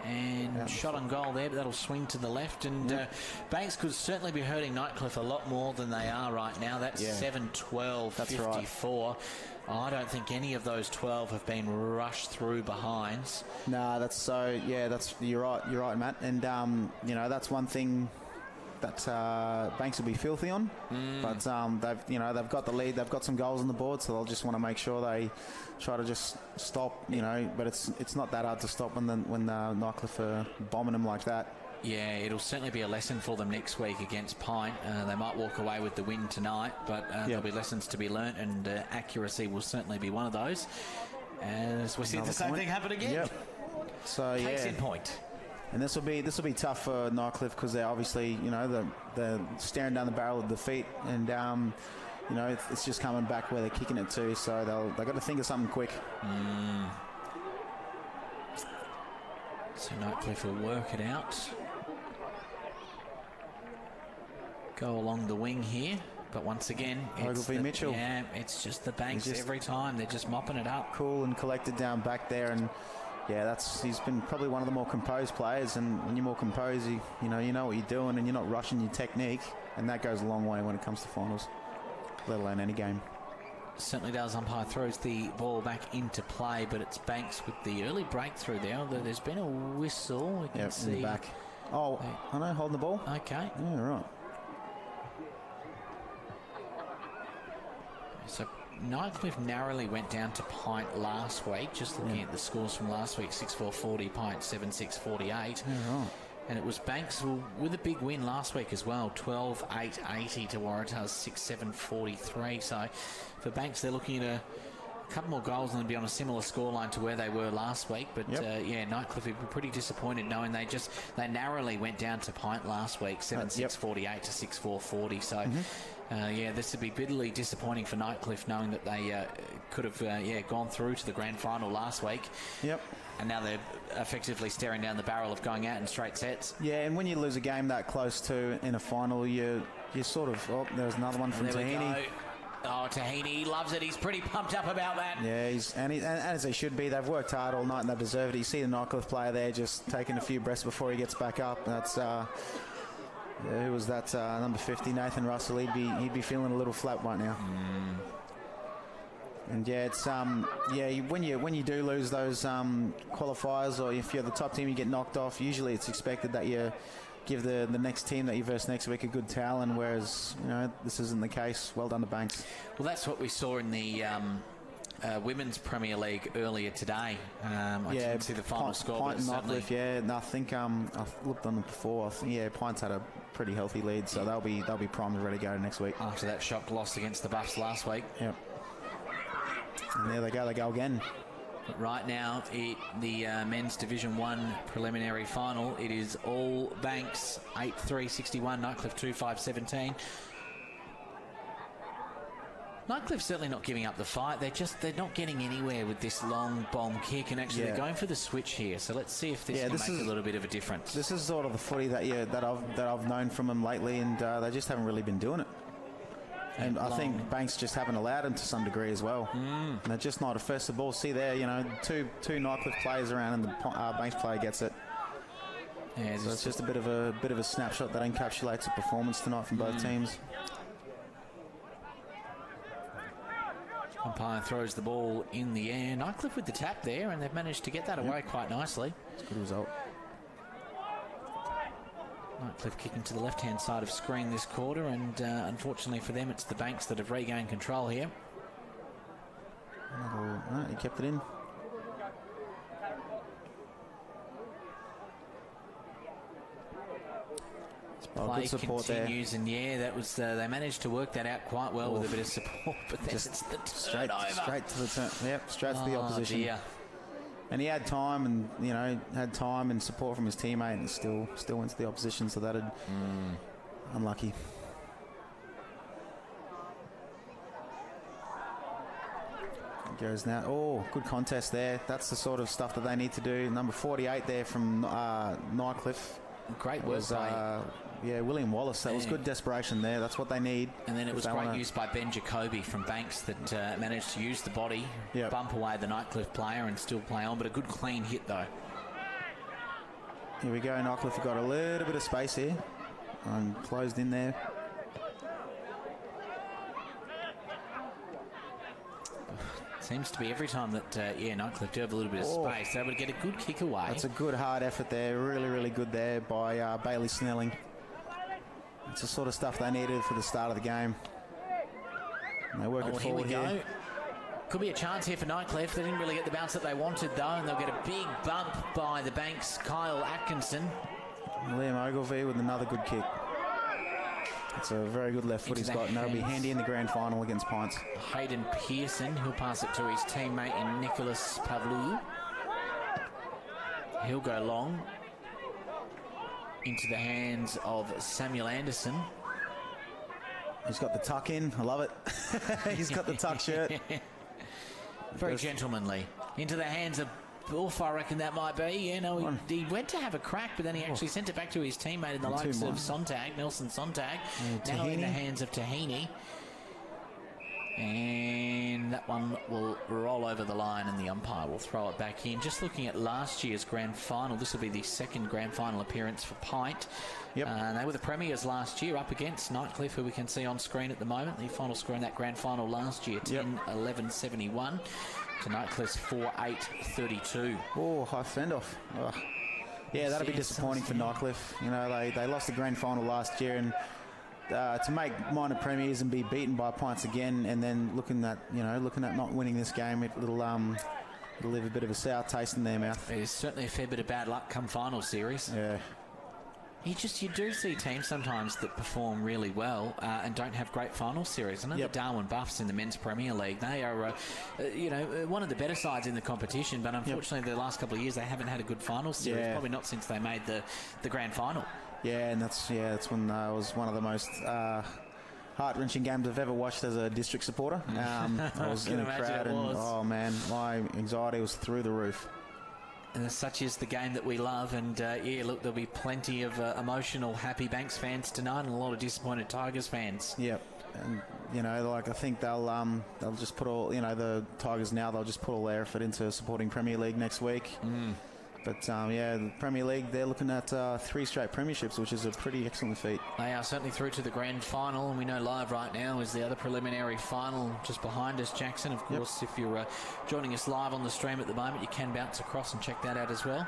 And shot on goal there, but that'll swing to the left. And Banks could certainly be hurting Nightcliff a lot more than they are right now. That's 7-12-54. Right. I don't think any of those 12 have been rushed through behinds. No, that's so. Yeah, you're right, Matt. And you know, that's one thing that Banks will be filthy on. But they've got the lead. They've got some goals on the board, so they'll just want to make sure they try to just stop. You know, but it's not that hard to stop when the Nightcliff are bombing them like that. Yeah, it'll certainly be a lesson for them next week against Pint. They might walk away with the win tonight, but there'll be lessons to be learnt, and accuracy will certainly be one of those. As we see the same thing happen again. Yep. So Case in point. And this will be tough for Nightcliff, because they're obviously, you know, they're staring down the barrel of defeat, and you know, it's just coming back where they're kicking it to. So they've got to think of something quick. So Nightcliff will work it out. Go along the wing here, but once again, Mitchell. Yeah, it's just the Banks every time. They're just mopping it up. Cool and collected down back there, and yeah, he's been probably one of the more composed players. And when you're more composed, you know what you're doing, and you're not rushing your technique, and that goes a long way when it comes to finals, let alone any game. Certainly does. Umpire throws the ball back into play, but it's Banks with the early breakthrough there. Although there's been a whistle, we can see. In the back. Oh, I know, holding the ball. Okay. Yeah, right. So Nightcliff narrowly went down to Pint last week, just looking at the scores from last week, 6-4-40, Pint 7-6-48. Yeah, right. And it was Banks with a big win last week as well, 12-8-80 to Waratah's 6-7-43. So for Banks, they're looking at a couple more goals and they'll be on a similar scoreline to where they were last week. But Nightcliff would be pretty disappointed knowing they narrowly went down to Pint last week, 7-6-48 to 6-4-40. So this would be bitterly disappointing for Nightcliff, knowing that they could have gone through to the grand final last week. Yep. And now they're effectively staring down the barrel of going out in straight sets. Yeah, and when you lose a game that close to in a final, you sort of... Oh, there's another one from Tahini. Oh, Tahini, he loves it. He's pretty pumped up about that. Yeah, and as they should be. They've worked hard all night and they've deserved it. You see the Nightcliff player there just taking a few breaths before he gets back up. That's... who was that? Number 50, Nathan Russell. He'd be feeling a little flat right now. And yeah, it's when you do lose those qualifiers, or if you're the top team, you get knocked off. Usually, it's expected that you give the next team that you verse next week a good towel, and whereas this isn't the case. Well done to Banks. Well, that's what we saw in the Women's Premier League earlier today. I didn't see the final score. Pint and Nightcliff, and I think I've looked on them before. I think, Pint's had a pretty healthy lead, so they'll be primed and ready to go next week. After that shock loss against the Buffs last week. Yep. And there they go again. But right now, the men's Division 1 preliminary final, it is all Banks 8-3-61, Nightcliff 2-5-17. Nightcliff's certainly not giving up the fight. They're not getting anywhere with this long bomb kick, and actually they're going for the switch here. So let's see if this can make a little bit of a difference. This is sort of the footy that I've known from them lately, and they just haven't really been doing it. And I think Banks just haven't allowed him to some degree as well. And they're just not a first of all. See there, two Nightcliff players around, and the Banks player gets it. Yeah, so it's just a bit of a snapshot that encapsulates the performance tonight from both teams. Umpire throws the ball in the air. Nightcliff with the tap there, and they've managed to get that away quite nicely. It's a good result. Nightcliff kicking to the left-hand side of screen this quarter, and unfortunately for them, it's the Banks that have regained control here. No, he kept it in. Play continues, and yeah, that was they managed to work that out quite well with a bit of support, but then it's the straight to the turn. Yep, straight to the opposition. Dear. And he had time, and had time and support from his teammate, and still went to the opposition. So that had unlucky. Goes now. Oh, good contest there. That's the sort of stuff that they need to do. Number 48 there from Nightcliff. Great work by William Wallace. That was good desperation there. That's what they need. And then it was great use by Ben Jacoby from Banks that managed to use the body, bump away the Nightcliff player and still play on, but a good clean hit though. Here we go. Nightcliff have got a little bit of space here and closed in there. Seems to be every time that, Nightcliff do have a little bit of space, they would get a good kick away. That's a good hard effort there. Really, really good there by Bailey Snelling. It's the sort of stuff they needed for the start of the game. And they work it forward here. Could be a chance here for Nightcliff. They didn't really get the bounce that they wanted, though, and they'll get a big bump by the Banks, Kyle Atkinson. Liam Ogilvie with another good kick. It's a very good left foot he's got, and that'll be handy in the grand final against Pints. Hayden Pearson, he'll pass it to his teammate in Nicholas Pavlou. He'll go long into the hands of Samuel Anderson. He's got the tuck in. I love it. He's got the tuck shirt. Very gentlemanly. Into the hands of Wolf, I reckon that might be. He went to have a crack, but then he actually sent it back to his teammate in the likes of Sontag, Nelson Sontag. Now in the hands of Tahini. And that one will roll over the line, and the umpire will throw it back in. Just looking at last year's grand final, this will be the second grand final appearance for Pint. They were the premiers last year, up against Nightcliff, who we can see on screen at the moment. The final score in that grand final last year, 10-11-71. To Nightcliff's 4-8-32. Oh, high fend off. Oh. Yeah, that'll be disappointing for Nightcliff. They lost the grand final last year, and to make minor premiers and be beaten by Pints again, and then looking at not winning this game, it'll leave a bit of a sour taste in their mouth. There's certainly a fair bit of bad luck come final series. Yeah. You do see teams sometimes that perform really well and don't have great final series. I know the Darwin Buffs in the Men's Premier League, they are, one of the better sides in the competition, but unfortunately the last couple of years they haven't had a good final series, probably not since they made the grand final. Yeah, and that's when it was one of the most heart-wrenching games I've ever watched as a district supporter. I was in a crowd, and oh man, my anxiety was through the roof. And such is the game that we love, and there'll be plenty of emotional, happy Banks fans tonight, and a lot of disappointed Tigers fans. Yep, and I think they'll just put all the Tigers now. They'll just put all their effort into supporting Premier League next week. But the Premier League, they're looking at 3 straight premierships, which is a pretty excellent feat. They are certainly through to the grand final, and we know live right now is the other preliminary final just behind us, Jackson. Of course, if you're joining us live on the stream at the moment, you can bounce across and check that out as well.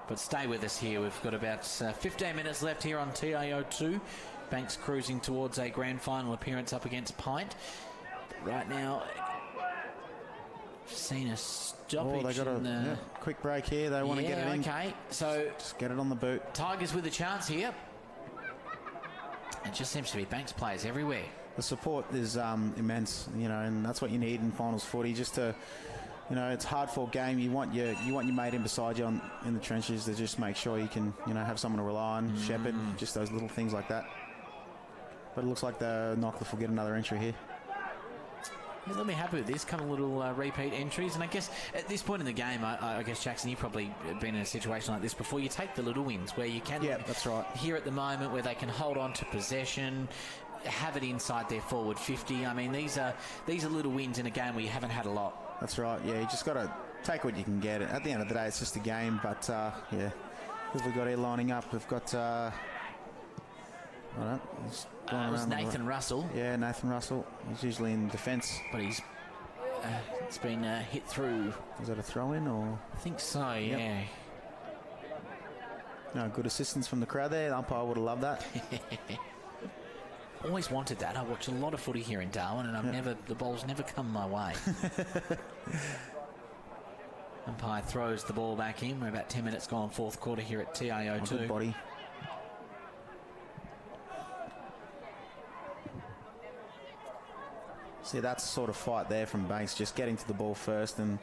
But stay with us here. We've got about 15 minutes left here on TIO 2. Banks cruising towards a grand final appearance up against Pint. But right now, seen a stoppage. They got a quick break here. They want to get it in. Okay, so just get it on the boot. Tigers with a chance here. It just seems to be Banks players everywhere. The support is immense, and that's what you need in finals footy. Just to, it's a hard fought game. You want your mate in beside you in the trenches to just make sure you can, have someone to rely on. Shepherd, just those little things like that. But it looks like the Nightcliff will get another entry here. Let me happy with this kind of little repeat entries, and I guess at this point in the game, I guess Jackson, you've probably been in a situation like this before. You take the little wins where you can. Yeah, that's right. Here at the moment, where they can hold on to possession, have it inside their forward 50. I mean, these are little wins in a game where you haven't had a lot. That's right. Yeah, you just got to take what you can get. At the end of the day, it's just a game. But who've we got here lining up? We've got. It was Nathan Russell. Yeah, Nathan Russell. He's usually in defence. But it's been hit through. Is that a throw-in or? I think so, yeah. No, good assistance from the crowd there. The umpire would have loved that. Always wanted that. I watch a lot of footy here in Darwin, and the ball's never come my way. Umpire throws the ball back in. We're about 10 minutes gone, fourth quarter here at TIO 2. Good body. See, that's the sort of fight there from Banks, just getting to the ball first and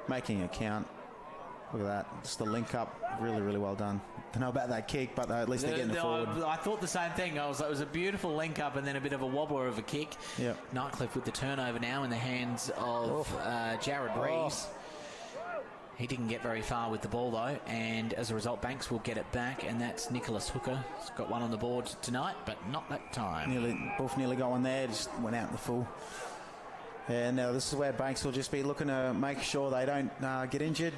making it count. Look at that. Just the link up. Really, really well done. Don't know about that kick, but at least they're getting forward. I thought the same thing. It was a beautiful link up and then a bit of a wobbler of a kick. Yep. Nightcliff with the turnover now in the hands of Jared Reeves. He didn't get very far with the ball, though, and as a result, Banks will get it back, and that's Nicholas Hooker. He's got one on the board tonight, but not that time. Both nearly got one there, just went out in the full. And now this is where Banks will just be looking to make sure they don't get injured.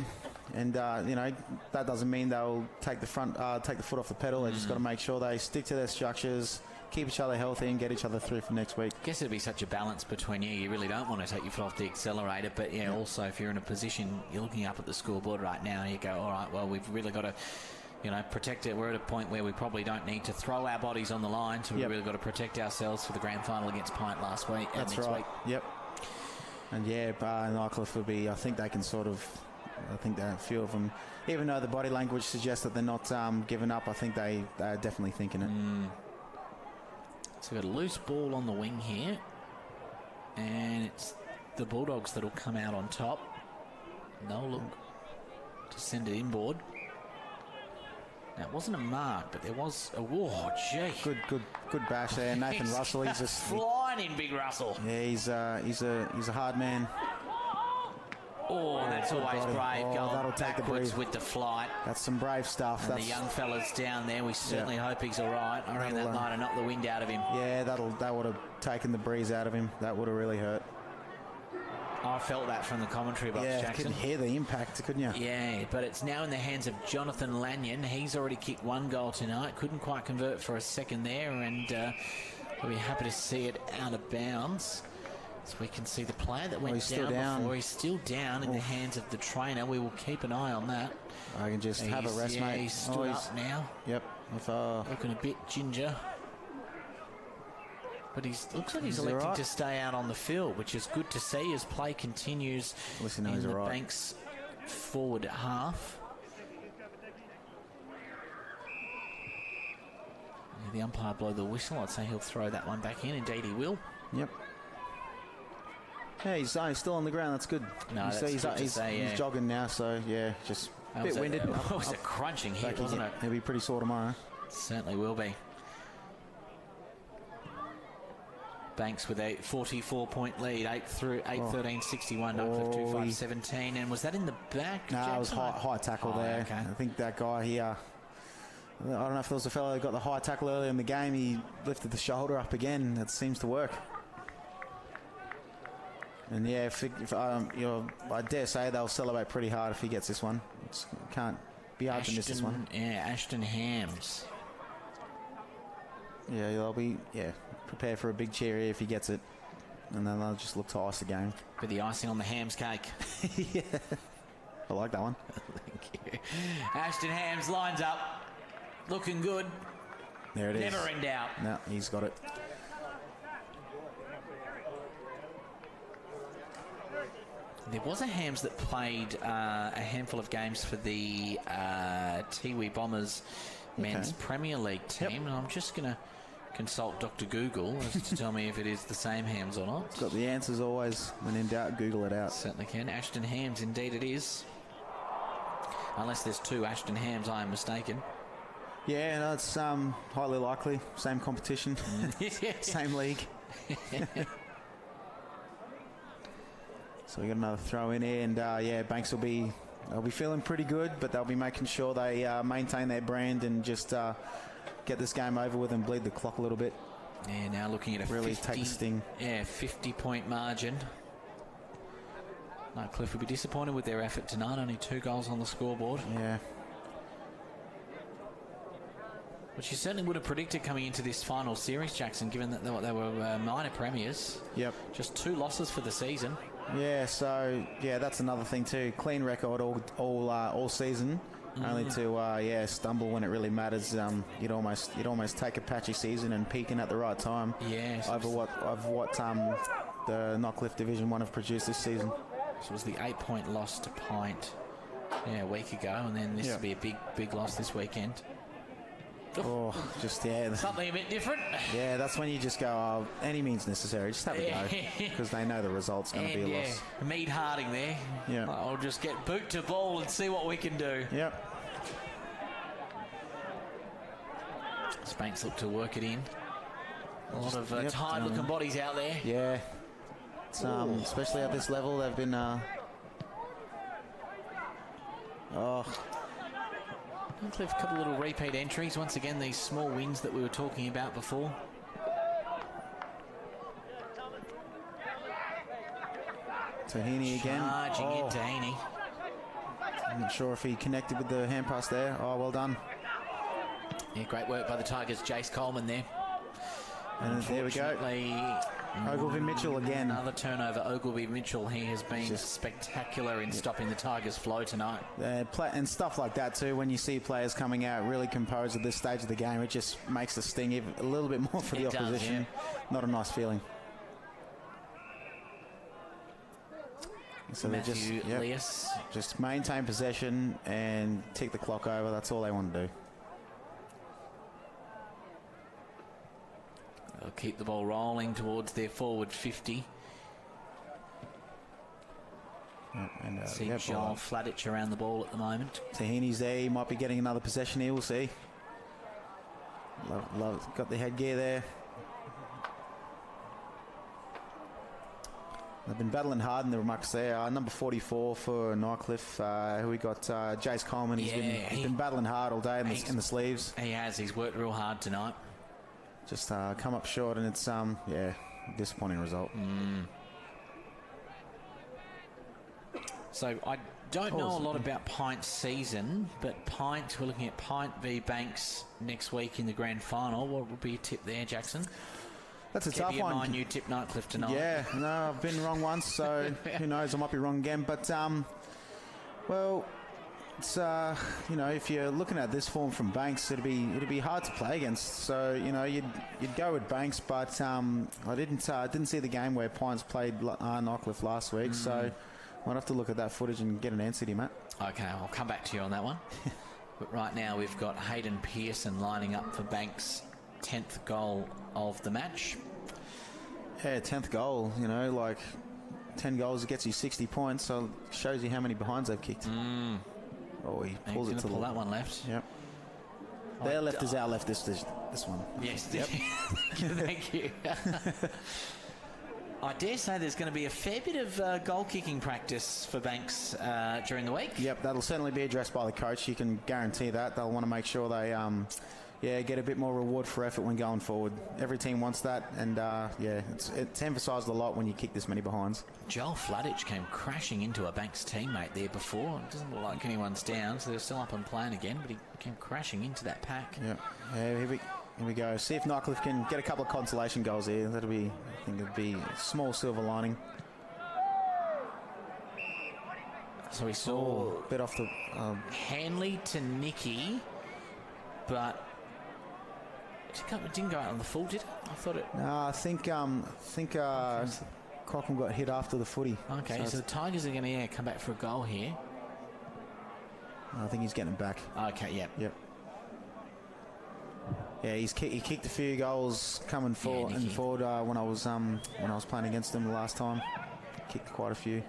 And, that doesn't mean they'll take the foot off the pedal. They just got to make sure they stick to their structures, keep each other healthy and get each other through for next week. I guess it'd be such a balance between you really don't want to take your foot off the accelerator, but also if you're in a position, you're looking up at the scoreboard right now and you go, all right, well, we've really got to protect it. We're at a point where we probably don't need to throw our bodies on the line, so we've really got to protect ourselves for the grand final against Pint next week. Yep. And Nightcliff will be, I think that a few of them, even though the body language suggests that they're not giving up, I think they're definitely thinking it. So we've got a loose ball on the wing here, and it's the Bulldogs that'll come out on top. They'll look to send it inboard. Now, it wasn't a mark, but there was a... Oh, gee. Good bash there. Nathan Russell, he's just... Flying in, Big Russell. Yeah, he's a hard man. Oh, that's always brave going backwards with the flight. That's some brave stuff. And the young fella's down there. We certainly hope he's all right. I reckon that might have knocked the wind out of him. Yeah, that would have taken the breeze out of him. That would have really hurt. I felt that from the commentary box, Jackson. You could hear the impact, couldn't you? Yeah, but it's now in the hands of Jonathan Lanyon. He's already kicked one goal tonight. Couldn't quite convert for a second there, and we'll be happy to see it out of bounds. So we can see the player that went down before. He's still down in the hands of the trainer. We will keep an eye on that. I can just have a rest, mate. He's stood up now. Yep. Looking a bit ginger. But looks like he's electing to stay out on the field, which is good to see as play continues in the Banks forward half. The umpire blow the whistle. I'd say he'll throw that one back in. Indeed, he will. Yep. Yeah, he's still on the ground. That's good. No, he's jogging now, so just a bit winded. It was a crunching hit, wasn't it? He'll be pretty sore tomorrow. Certainly will be. Banks with a 44-point lead, 8-13-61, Nightcliff 2-5-17. And was that in the back? No, it was high tackle there. Okay. I think that guy here, I don't know if there was a fellow that got the high tackle earlier in the game. He lifted the shoulder up again. That seems to work. And I dare say they'll celebrate pretty hard if he gets this one. Can't be hard to miss this one. Yeah, Ashton Hams. Yeah, they'll be prepare for a big cheer if he gets it, and then they'll just look to ice the game. But the icing on the Hams cake. Yeah, I like that one. Thank you. Ashton Hams lines up, looking good. There it is. Never in doubt. No, he's got it. There was a Hams that played a handful of games for the Tiwi Bombers men's Premier League team, and I'm just going to consult Dr. Google as to tell me if it is the same Hams or not. Got the answers always. When in doubt, Google it out. Certainly can. Ashton Hams, indeed it is. Unless there's two Ashton Hams, I am mistaken. Yeah, no, it's highly likely. Same competition, same league. So we got another throw in here, and Banks they'll be feeling pretty good, but they'll be making sure they maintain their brand and just get this game over with and bleed the clock a little bit. Yeah, now looking at a really take the sting. Yeah, 50-point margin. Nightcliff will be disappointed with their effort tonight. Only 2 goals on the scoreboard. Yeah. Which you certainly would have predicted coming into this final series, Jackson, given that they were minor premiers. Yep. Just 2 losses for the season. Yeah, so that's another thing too. Clean record all season, only to stumble when it really matters. You'd almost take a patchy season and peaking at the right time. Yes. Over what the Nightcliff Division 1 have produced this season. This was the 8-point loss to Pint a week ago, and then this will be a big loss this weekend. Oh, something a bit different. Yeah, that's when you just go, any means necessary. Just have a go, because they know the result's going to be a loss. Mead Harding there. Yeah. I'll just get boot to ball and see what we can do. Yep. Spanks look to work it in. A lot of tired-looking bodies out there. Yeah. It's, especially at this level, they've been... Nightcliff, a couple of little repeat entries. Once again, these small wins that we were talking about before. Tahini again. Charging in Tahini. I'm not sure if he connected with the hand pass there. Oh, well done. Yeah, great work by the Tigers. Jace Coleman there. And there we go. Ogilvy Mitchell again. Another turnover. Ogilvy Mitchell, he has been spectacular in stopping the Tigers' flow tonight. And stuff like that too, when you see players coming out really composed at this stage of the game, it just makes the sting even a little bit more for the opposition. Not a nice feeling. So Matthew they just maintain possession and tick the clock over. That's all they want to do. They'll keep the ball rolling towards their forward 50. See Joel Fladich around the ball at the moment. Tahini's there. He might be getting another possession here. We'll see. Got the headgear there. They've been battling hard in the rucks there. Number 44 for Nightcliff, who we got, Jace Coleman. He's been battling hard all day in the sleeves. He has. He's worked real hard tonight. Just come up short, and it's disappointing result. So I don't know a lot about Pint's season, but Pint, we're looking at Pint v Banks next week in the grand final. What would be your tip there, Jackson? That's a tough one. Mine, you tip Nightcliff tonight. Yeah, no, I've been wrong once, so who knows? I might be wrong again. But well, it's if you're looking at this form from Banks, it'd be hard to play against. So you'd go with Banks, but I didn't see the game where Pines played Nightcliff last week, so might have to look at that footage and get an answer to you, Matt. Okay, I'll come back to you on that one. But right now we've got Hayden Pearson lining up for Banks' 10th goal of the match. Yeah, 10th goal. 10 goals gets you 60 points, so it shows you how many behinds they've kicked. Oh, he pulls it to pull that one left. Yep. Their left is our left. This one. Yes. Yep. Thank you. I dare say there's going to be a fair bit of goal kicking practice for Banks during the week. Yep, that'll certainly be addressed by the coach. You can guarantee that. They'll want to make sure they get a bit more reward for effort when going forward. Every team wants that, and it's emphasised a lot when you kick this many behinds. Joel Fladich came crashing into a Banks teammate there before. It doesn't look like anyone's down, so they're still up and playing again, but he came crashing into that pack. Yep. Yeah, here we go. See if Nightcliff can get a couple of consolation goals here. I think it'd be a small silver lining. So we saw a bit off the Hanley to Nicky, but it didn't go out on the full, did it? I thought it. No, I think Cochrane got hit after the footy. Okay, so the Tigers are going to come back for a goal here. I think he's getting it back. Okay, yep. Yeah, he kicked a few goals coming forward when I was playing against him the last time. Kicked quite a few.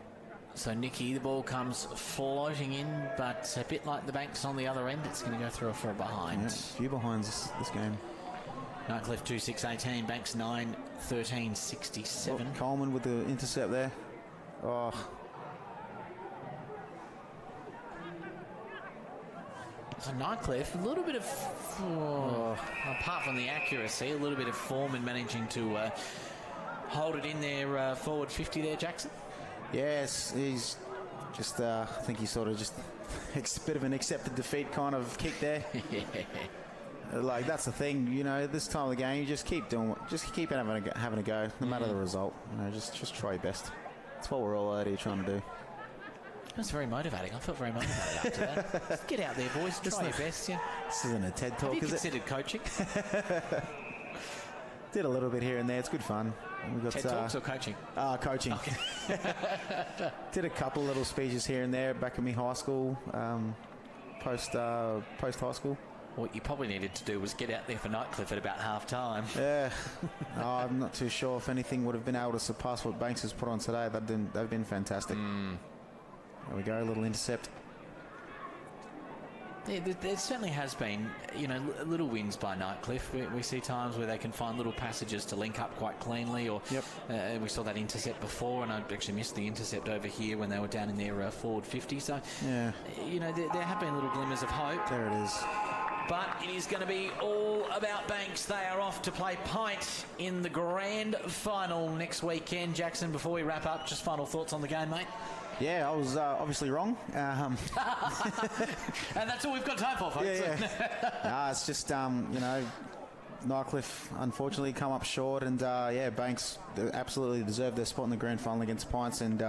So Nicky, the ball comes floating in, but a bit like the Banks on the other end, it's going to go through for a behind. Yeah, a few behinds this game. Nightcliff 2-6-18, Banks 9-13-67. Oh, Coleman with the intercept there. Oh. So Nightcliff, a little bit of, apart from the accuracy, a little bit of form in managing to hold it in their forward 50 there, Jackson. Yes, he's just, I think he sort of just, it's a bit of an accepted defeat kind of kick there. Like, that's the thing, this time of the game, you just keep having a go, no matter the result. Just try your best. That's what we're all out here trying to do. It was very motivating. I felt very motivated after that. Just get out there, boys. Try your best. Yeah. This isn't a TED talk, Have you is it? considered coaching? Did a little bit here and there. It's good fun. We got TED talks or coaching? Coaching. Okay. Did a couple of little speeches here and there back in my high school, post high school. What you probably needed to do was get out there for Nightcliff at about half time. Yeah. I'm not too sure if anything would have been able to surpass what Banks has put on today. They've been fantastic. There we go, a little intercept. Yeah, there certainly has been, little wins by Nightcliff. We see times where they can find little passages to link up quite cleanly, or we saw that intercept before, and I actually missed the intercept over here when they were down in their forward 50. So, yeah, there have been little glimmers of hope. There it is. But it is going to be all about Banks. They are off to play Pint in the grand final next weekend. Jackson, before we wrap up, just final thoughts on the game, mate? Yeah, I was obviously wrong. And that's all we've got time for, folks. Yeah. It's just, Nightcliff unfortunately come up short, and Banks absolutely deserved their spot in the grand final against Pints. And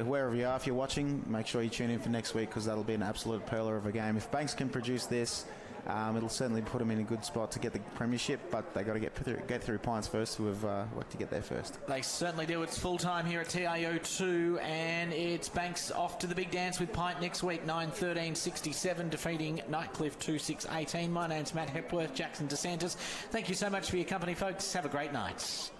wherever you are, if you're watching, make sure you tune in for next week, because that'll be an absolute pearler of a game. If Banks can produce this, it'll certainly put them in a good spot to get the premiership, but they got to get through Pints first, who have worked to get there first. They certainly do. It's full time here at TIO 2, and it's Banks off to the big dance with Pint next week, 9-13-67, defeating Nightcliff 2-6-18. My name's Matt Hepworth, Jackson DeSantis. Thank you so much for your company, folks. Have a great night.